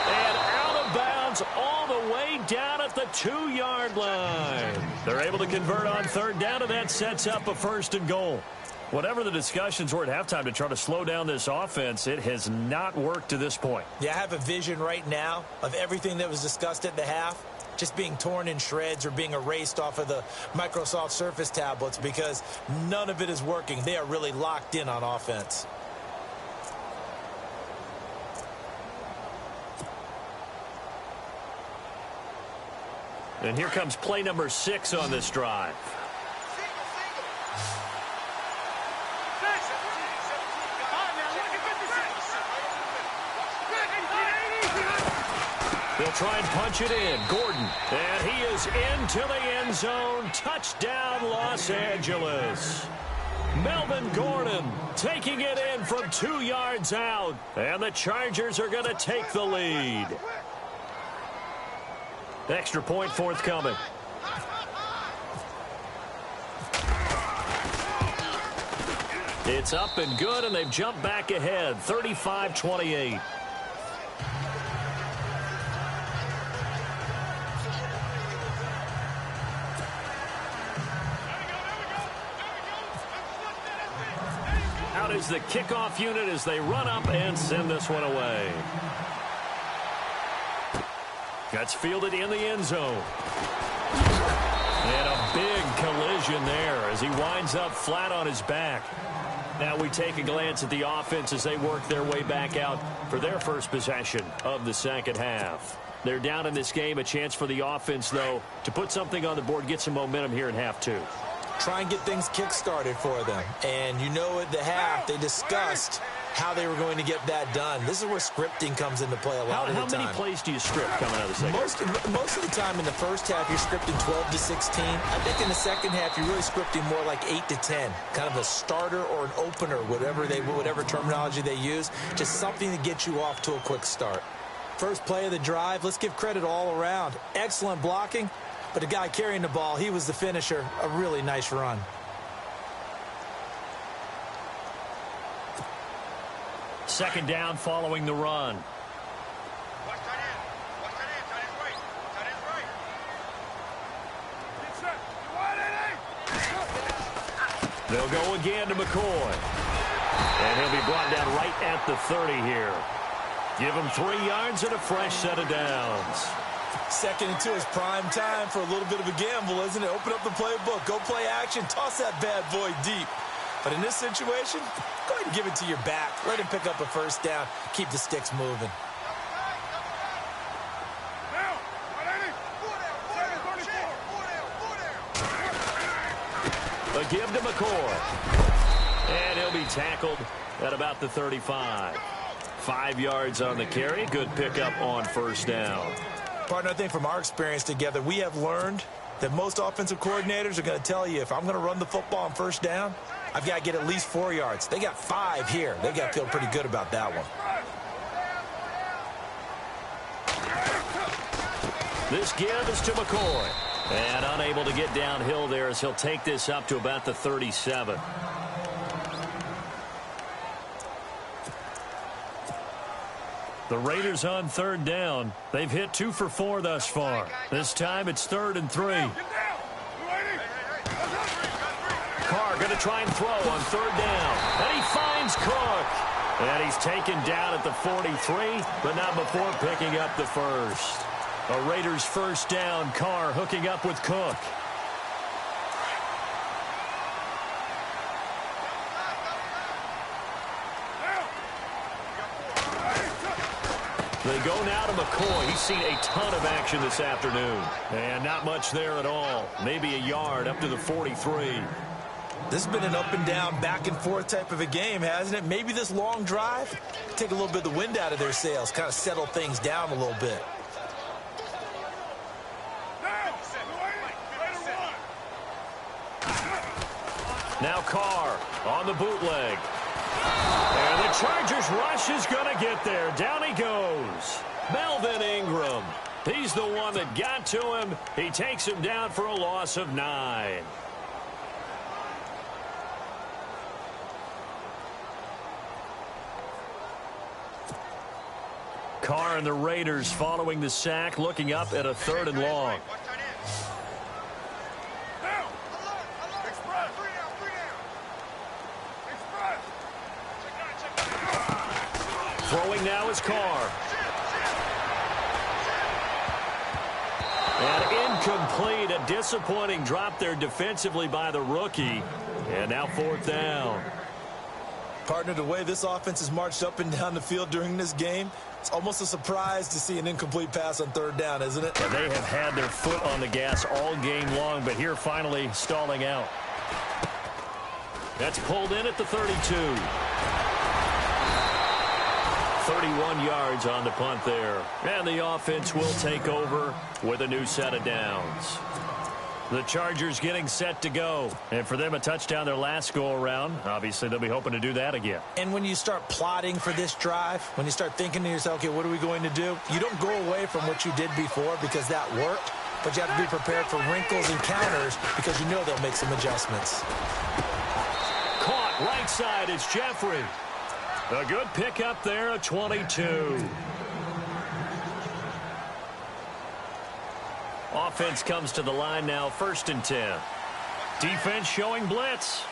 And out of bounds all the way down at the 2-yard line. They're able to convert on 3rd down, and that sets up a 1st and goal. Whatever the discussions were at halftime to try to slow down this offense, it has not worked to this point. Yeah, I have a vision right now of everything that was discussed at the half just being torn in shreds or being erased off of the Microsoft Surface tablets because none of it is working. They are really locked in on offense. And here comes play number 6 on this drive. They'll try and punch it in. Gordon. And he is into the end zone. Touchdown, Los Angeles. Melvin Gordon taking it in from 2 yards out. And the Chargers are going to take the lead. Extra point forthcoming. It's up and good, and they've jumped back ahead, 35-28. Out is the kickoff unit as they run up and send this one away. That's fielded in the end zone. And a big collision there as he winds up flat on his back. Now we take a glance at the offense as they work their way back out for their first possession of the second half. They're down in this game. A chance for the offense, though, to put something on the board, get some momentum here in half 2. Try and get things kick-started for them. And you know at the half they discussed how they were going to get that done. This is where scripting comes into play a lot of the time. How many plays do you script coming out of the second? Most of the time in the first half, you're scripting 12 to 16. I think in the second half, you're really scripting more like 8 to 10. Kind of a starter or an opener, whatever terminology they use. Just something to get you off to a quick start. First play of the drive, let's give credit all around. Excellent blocking, but the guy carrying the ball, he was the finisher. A really nice run. Second down following the run. They'll go again to McCoy. And he'll be brought down right at the 30 here. Give him 3 yards and a fresh set of downs. 2nd and 2 is prime time for a little bit of a gamble, isn't it? Open up the playbook. Go play action. Toss that bad boy deep. But in this situation, go ahead and give it to your back. Let him pick up a first down. Keep the sticks moving. A give to McCoy. And he'll be tackled at about the 35. 5 yards on the carry. Good pickup on first down. Partner, I think from our experience together, we have learned that most offensive coordinators are going to tell you, if I'm going to run the football on first down, I've got to get at least 4 yards. They got 5 here. They got to feel pretty good about that one. This give is to McCoy. And unable to get downhill there as he'll take this up to about the 37. The Raiders on third down. They've hit 2 for 4 thus far. This time it's 3rd and 3. Carr going to try and throw on 3rd down. And he finds Cook. And he's taken down at the 43, but not before picking up the first. A Raiders first down. Carr hooking up with Cook. They go now to McCoy. He's seen a ton of action this afternoon. And not much there at all. Maybe a yard up to the 43. This has been an up and down, back and forth type of a game, hasn't it? Maybe this long drive, take a little bit of the wind out of their sails, kind of settle things down a little bit. Now Carr on the bootleg. And the Chargers rush is going to get there. Down he goes. Melvin Ingram. He's the one that got to him. He takes him down for a loss of 9. Carr and the Raiders following the sack, looking up at a 3rd and long. Throwing now is Carr. And incomplete. A disappointing drop there defensively by the rookie. And now 4th down. Partner, the way this offense has marched up and down the field during this game, it's almost a surprise to see an incomplete pass on 3rd down, isn't it? And they have had their foot on the gas all game long, but here finally stalling out. That's pulled in at the 32. 31 yards on the punt there. And the offense will take over with a new set of downs. The Chargers getting set to go. And for them, a touchdown their last go-around. Obviously, they'll be hoping to do that again. And when you start plotting for this drive, when you start thinking to yourself, okay, what are we going to do? You don't go away from what you did before because that worked. But you have to be prepared for wrinkles and counters because you know they'll make some adjustments. Caught right side. It's Jeffrey. A good pickup there at 22. Offense comes to the line now, 1st and 10. Defense showing blitz.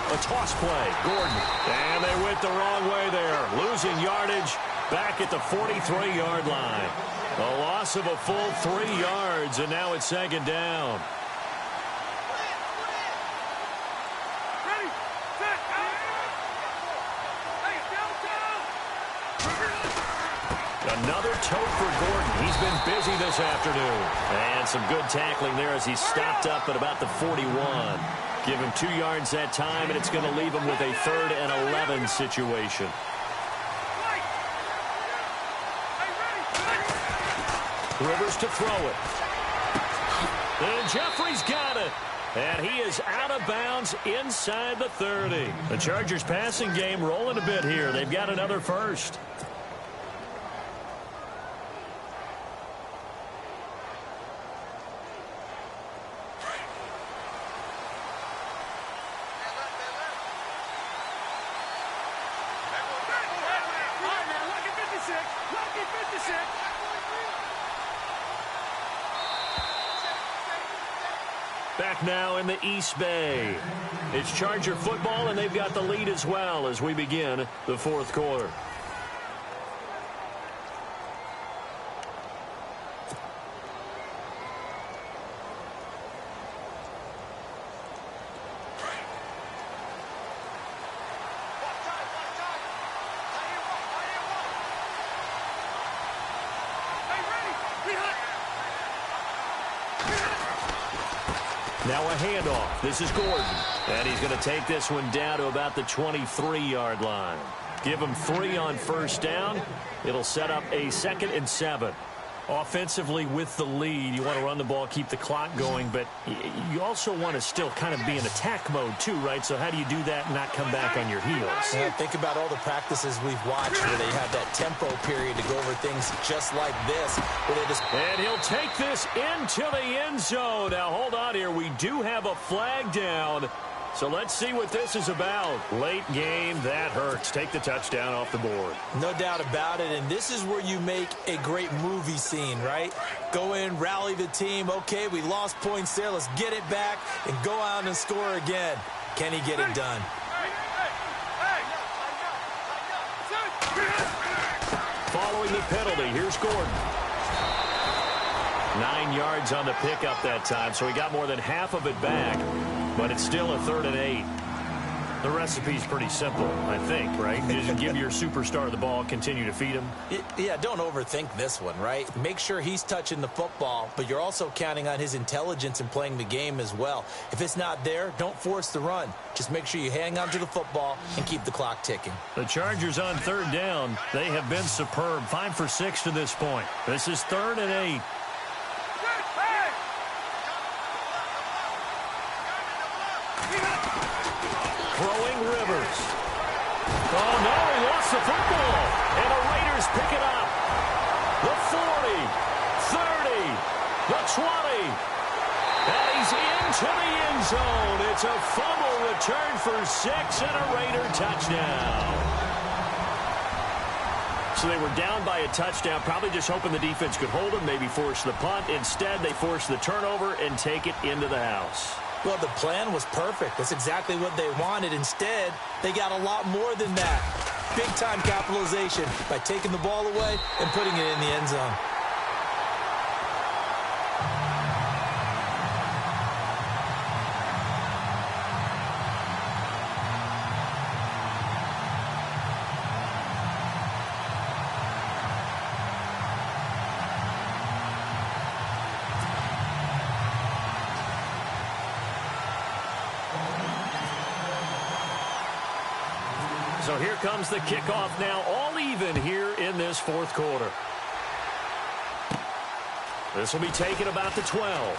A toss play, Gordon. And they went the wrong way there. Losing yardage back at the 43-yard line. A loss of a full 3 yards, and now it's 2nd down. Another tote for Gordon. He's been busy this afternoon. And some good tackling there as he stopped up at about the 41. Give him 2 yards that time, and it's going to leave him with a 3rd and 11 situation. Rivers to throw it. And Jeffrey's got it. And he is out of bounds inside the 30. The Chargers passing game rolling a bit here. They've got another first. Back now in the East Bay. It's Charger football, and they've got the lead as well as we begin the 4th quarter. Now a handoff. This is Gordon. And he's going to take this one down to about the 23-yard line. Give him 3 on first down. It'll set up a 2nd and 7. Offensively with the lead, you want to run the ball, keep the clock going, but you also want to still kind of be in attack mode too, right? So how do you do that and not come back on your heels? Yeah, think about all the practices we've watched where they have that tempo period to go over things just like this. Where they just... And he'll take this into the end zone. Now, hold on here. We do have a flag down. So let's see what this is about. Late game, that hurts. Take the touchdown off the board. No doubt about it, and this is where you make a great movie scene, right? Go in, rally the team. Okay, we lost points there. Let's get it back and go out and score again. Can he get it done? Following the penalty, here's Gordon. 9 yards on the pickup that time, so he got more than half of it back. But it's still a 3rd and 8. The recipe's pretty simple, I think, right? Just give your superstar the ball, continue to feed him. Yeah, don't overthink this one, right? Make sure he's touching the football, but you're also counting on his intelligence in playing the game as well. If it's not there, don't force the run. Just make sure you hang on to the football and keep the clock ticking. The Chargers on 3rd down. They have been superb. 5 for 6 to this point. This is 3rd and 8. Throwing Rivers. Oh, no, he lost the football. And the Raiders pick it up. The 40, 30, the 20. And he's into the end zone. It's a fumble return for 6 and a Raider touchdown. So they were down by a touchdown, probably just hoping the defense could hold them, maybe force the punt. Instead, they force the turnover and take it into the house. Well, the plan was perfect. That's exactly what they wanted. Instead, they got a lot more than that. Big-time capitalization by taking the ball away and putting it in the end zone. So here comes the kickoff now, all even here in this 4th quarter. This will be taken about the 12.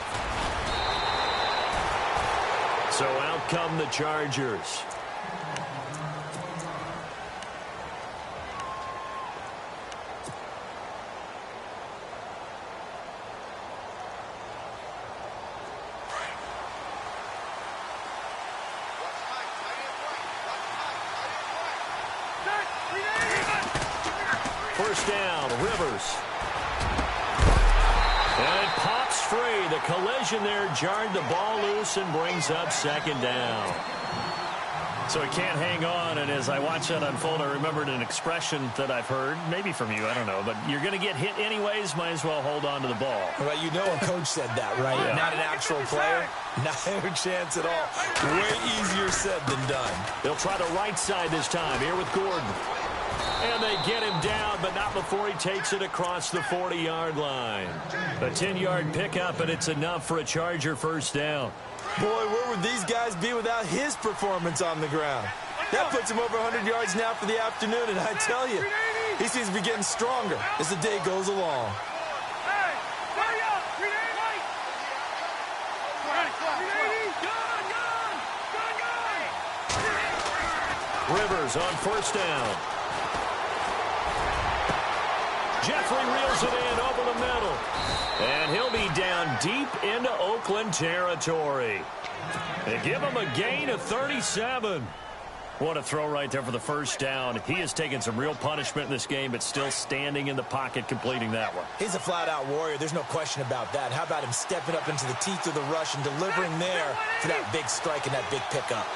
So out come the Chargers. First down, Rivers. And it pops free. The collision there jarred the ball loose and brings up 2nd down. So he can't hang on, and as I watch that unfold, I remembered an expression that I've heard, maybe from you, I don't know, but you're going to get hit anyways, might as well hold on to the ball. Well, you know a coach said that, right? Yeah. Not an actual player. Not a chance at all. Way easier said than done. They'll try the right side this time, here with Gordon. And they get him down, but not before he takes it across the 40-yard line. A 10-yard pickup, and it's enough for a Charger first down. Boy, where would these guys be without his performance on the ground? That puts him over 100 yards now for the afternoon, and I tell you, he seems to be getting stronger as the day goes along. Rivers on first down. Jeffrey reels it in over the middle. And he'll be down deep into Oakland territory. They give him a gain of 37. What a throw right there for the first down. He has taken some real punishment in this game, but still standing in the pocket completing that one. He's a flat-out warrior. There's no question about that. How about him stepping up into the teeth of the rush and delivering there for that big strike and that big pickup?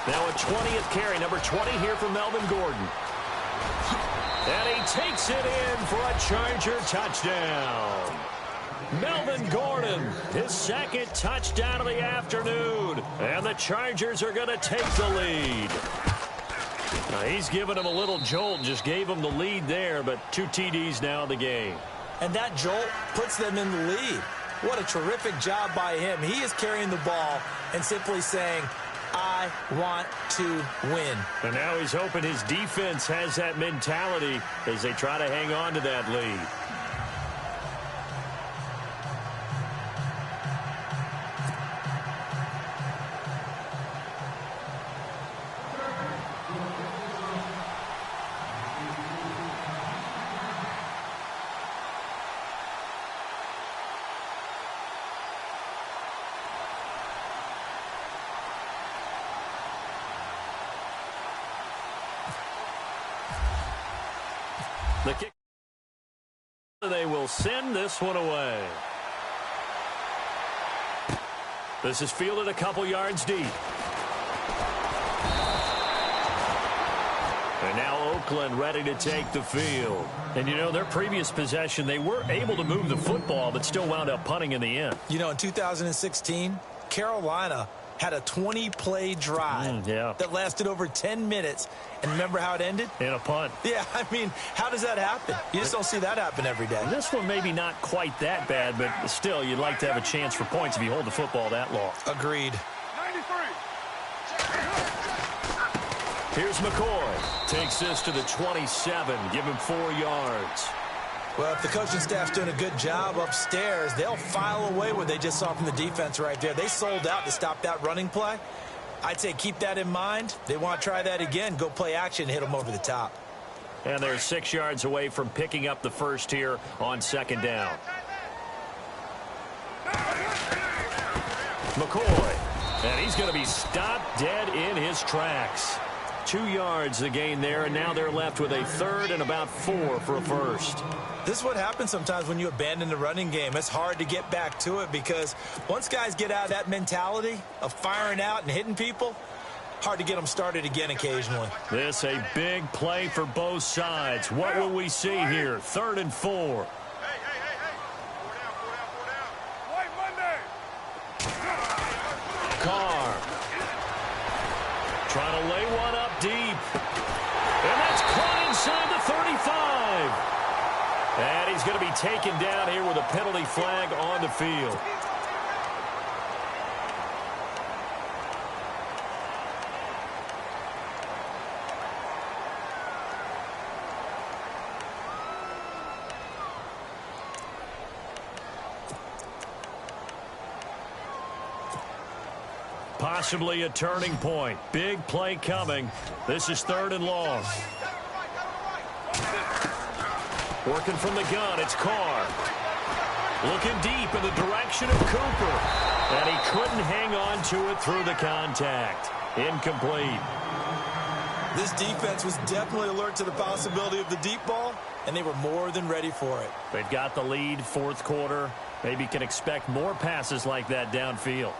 Now a 20th carry, number 20 here for Melvin Gordon. And he takes it in for a Charger touchdown. Melvin Gordon, his second touchdown of the afternoon. And the Chargers are going to take the lead. Now he's given him a little jolt, just gave him the lead there, but 2 TDs now in the game. And that jolt puts them in the lead. What a terrific job by him. He is carrying the ball and simply saying, I want to win. And now he's hoping his defense has that mentality as they try to hang on to that lead. The kick. They will send this one away. This is fielded a couple yards deep. And now Oakland ready to take the field. And, you know, their previous possession, they were able to move the football, but still wound up punting in the end. You know, in 2016, Carolina had a 20-play drive that lasted over 10 minutes. And remember how it ended? In a punt. Yeah, I mean, how does that happen? You just don't see that happen every day. This one maybe not quite that bad, but still, you'd like to have a chance for points if you hold the football that long. Agreed. 93. Here's McCoy. Takes this to the 27. Give him 4 yards. Well, if the coaching staff's doing a good job upstairs, they'll file away what they just saw from the defense right there. They sold out to stop that running play. I'd say keep that in mind. They want to try that again. Go play action and hit them over the top. And they're 6 yards away from picking up the first here on second down. McCoy. And he's going to be stopped dead in his tracks. 2 yards the gain there, and now they're left with a third and about 4 for a first. This is what happens sometimes when you abandon the running game. It's hard to get back to it because once guys get out of that mentality of firing out and hitting people, hard to get them started again occasionally. This a big play for both sides. What will we see here? 3rd and 4. Hey. 4 down. White Monday. Carr. Trying to lay one up deep. And that's caught inside the 35. And he's going to be taken down here with a penalty flag on the field. Possibly a turning point. Big play coming. This is 3rd and long. Working from the gun, it's Carr. Looking deep in the direction of Cooper. And he couldn't hang on to it through the contact. Incomplete. This defense was definitely alert to the possibility of the deep ball, and they were more than ready for it. They've got the lead, 4th quarter. Maybe can expect more passes like that downfield.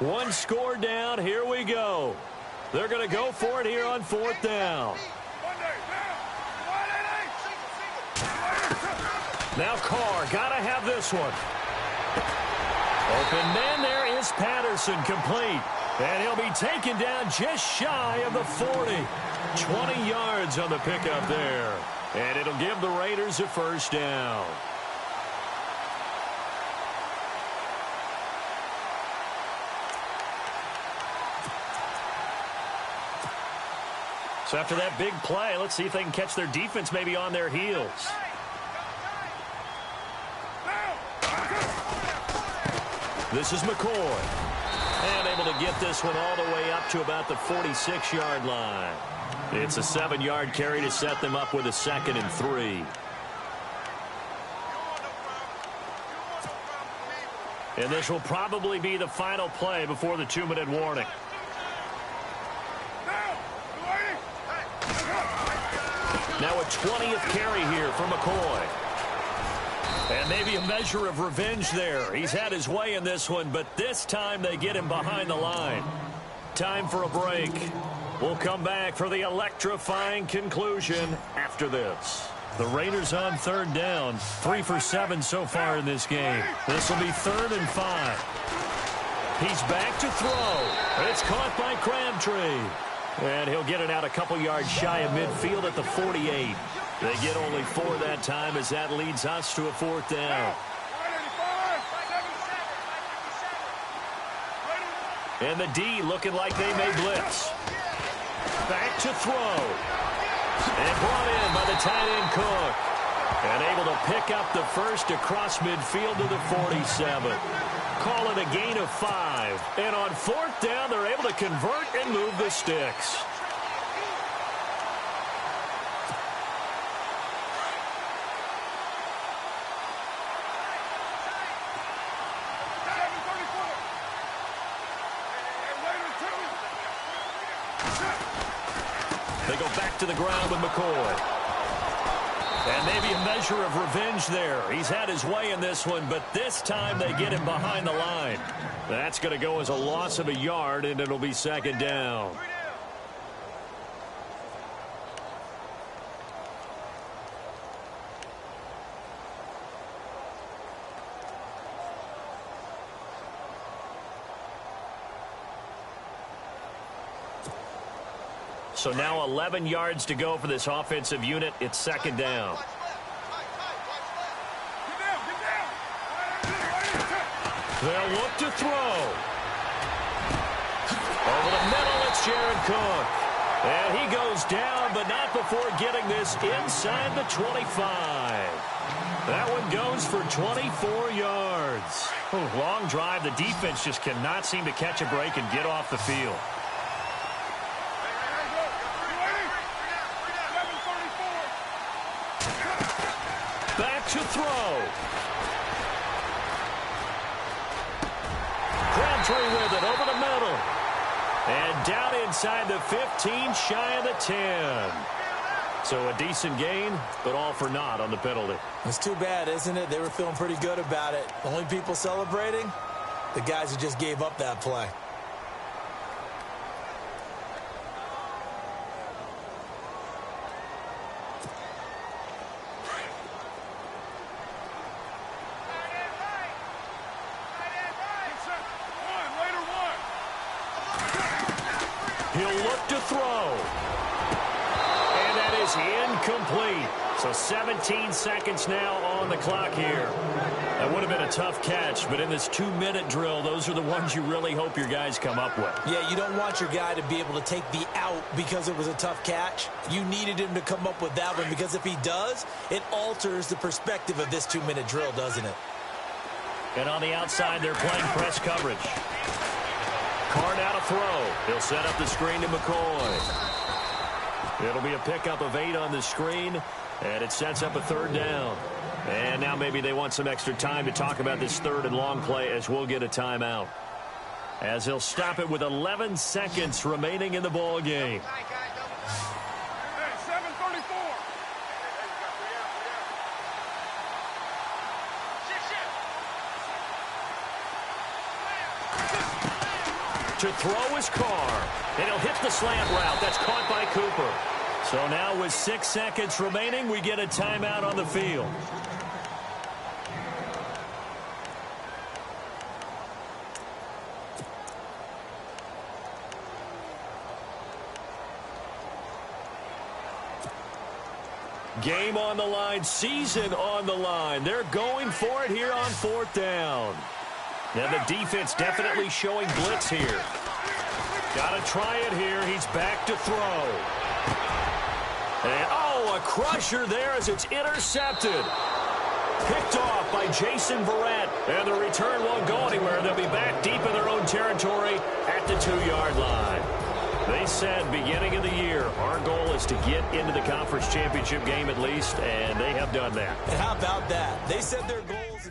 One score down. Here we go. They're going to go for it here on 4th down. Now Carr, got to have this one. Open man, there is Patterson, complete. And he'll be taken down just shy of the 40. 20 yards on the pickup there. And it'll give the Raiders a first down. So after that big play, let's see if they can catch their defense maybe on their heels. This is McCoy. And able to get this one all the way up to about the 46-yard line. It's a 7-yard carry to set them up with a 2nd and 3. And this will probably be the final play before the 2-minute warning. Now a 20th carry here for McCoy. And maybe a measure of revenge there. He's had his way in this one, but this time they get him behind the line. Time for a break. We'll come back for the electrifying conclusion after this. The Raiders on 3rd down. 3 for 7 so far in this game. This will be 3rd and 5. He's back to throw. It's caught by Crabtree. And he'll get it out a couple yards shy of midfield at the 48. They get only 4 that time as that leads us to a 4th down. And the D looking like they may blitz. Back to throw. And brought in by the tight end Cook. And able to pick up the first across midfield to the 47. Call it a gain of 5. And on 4th down, they're able to convert and move the sticks. They go back to the ground with McCoy. And maybe a measure of revenge there. He's had his way in this one, but this time they get him behind the line. That's going to go as a loss of a yard, and it'll be 2nd down. So now 11 yards to go for this offensive unit. It's 2nd down. They'll look to throw. Over the middle, it's Jared Cook. And he goes down, but not before getting this inside the 25. That one goes for 24 yards. Long drive. The defense just cannot seem to catch a break and get off the field. Back to throw. Crabtree with it over the middle. And down inside the 15, shy of the 10. So a decent gain, but all for naught on the penalty. It's too bad, isn't it? They were feeling pretty good about it. The only people celebrating, the guys who just gave up that play. He'll look to throw. And that is incomplete. So 17 seconds now on the clock here. That would have been a tough catch, but in this 2-minute drill, those are the ones you really hope your guys come up with. Yeah, you don't want your guy to be able to take the out because it was a tough catch. You needed him to come up with that one, because if he does, it alters the perspective of this 2-minute drill, doesn't it? And on the outside, they're playing press coverage. Carr now to throw. He'll set up the screen to McCoy. It'll be a pickup of 8 on the screen, and it sets up a 3rd down. And now maybe they want some extra time to talk about this 3rd and long play, as we'll get a timeout. As he'll stop it with 11 seconds remaining in the ball game. to throw his car. And he'll hit the slant route. That's caught by Cooper. So now with 6 seconds remaining, we get a timeout on the field. Game on the line, season on the line. They're going for it here on 4th down. And the defense definitely showing blitz here. Got to try it here. He's back to throw. And, oh, a crusher there as it's intercepted. Picked off by Jason Verrett. And the return won't go anywhere. They'll be back deep in their own territory at the 2-yard line. They said beginning of the year, our goal is to get into the conference championship game at least, and they have done that. And how about that? They said their goals...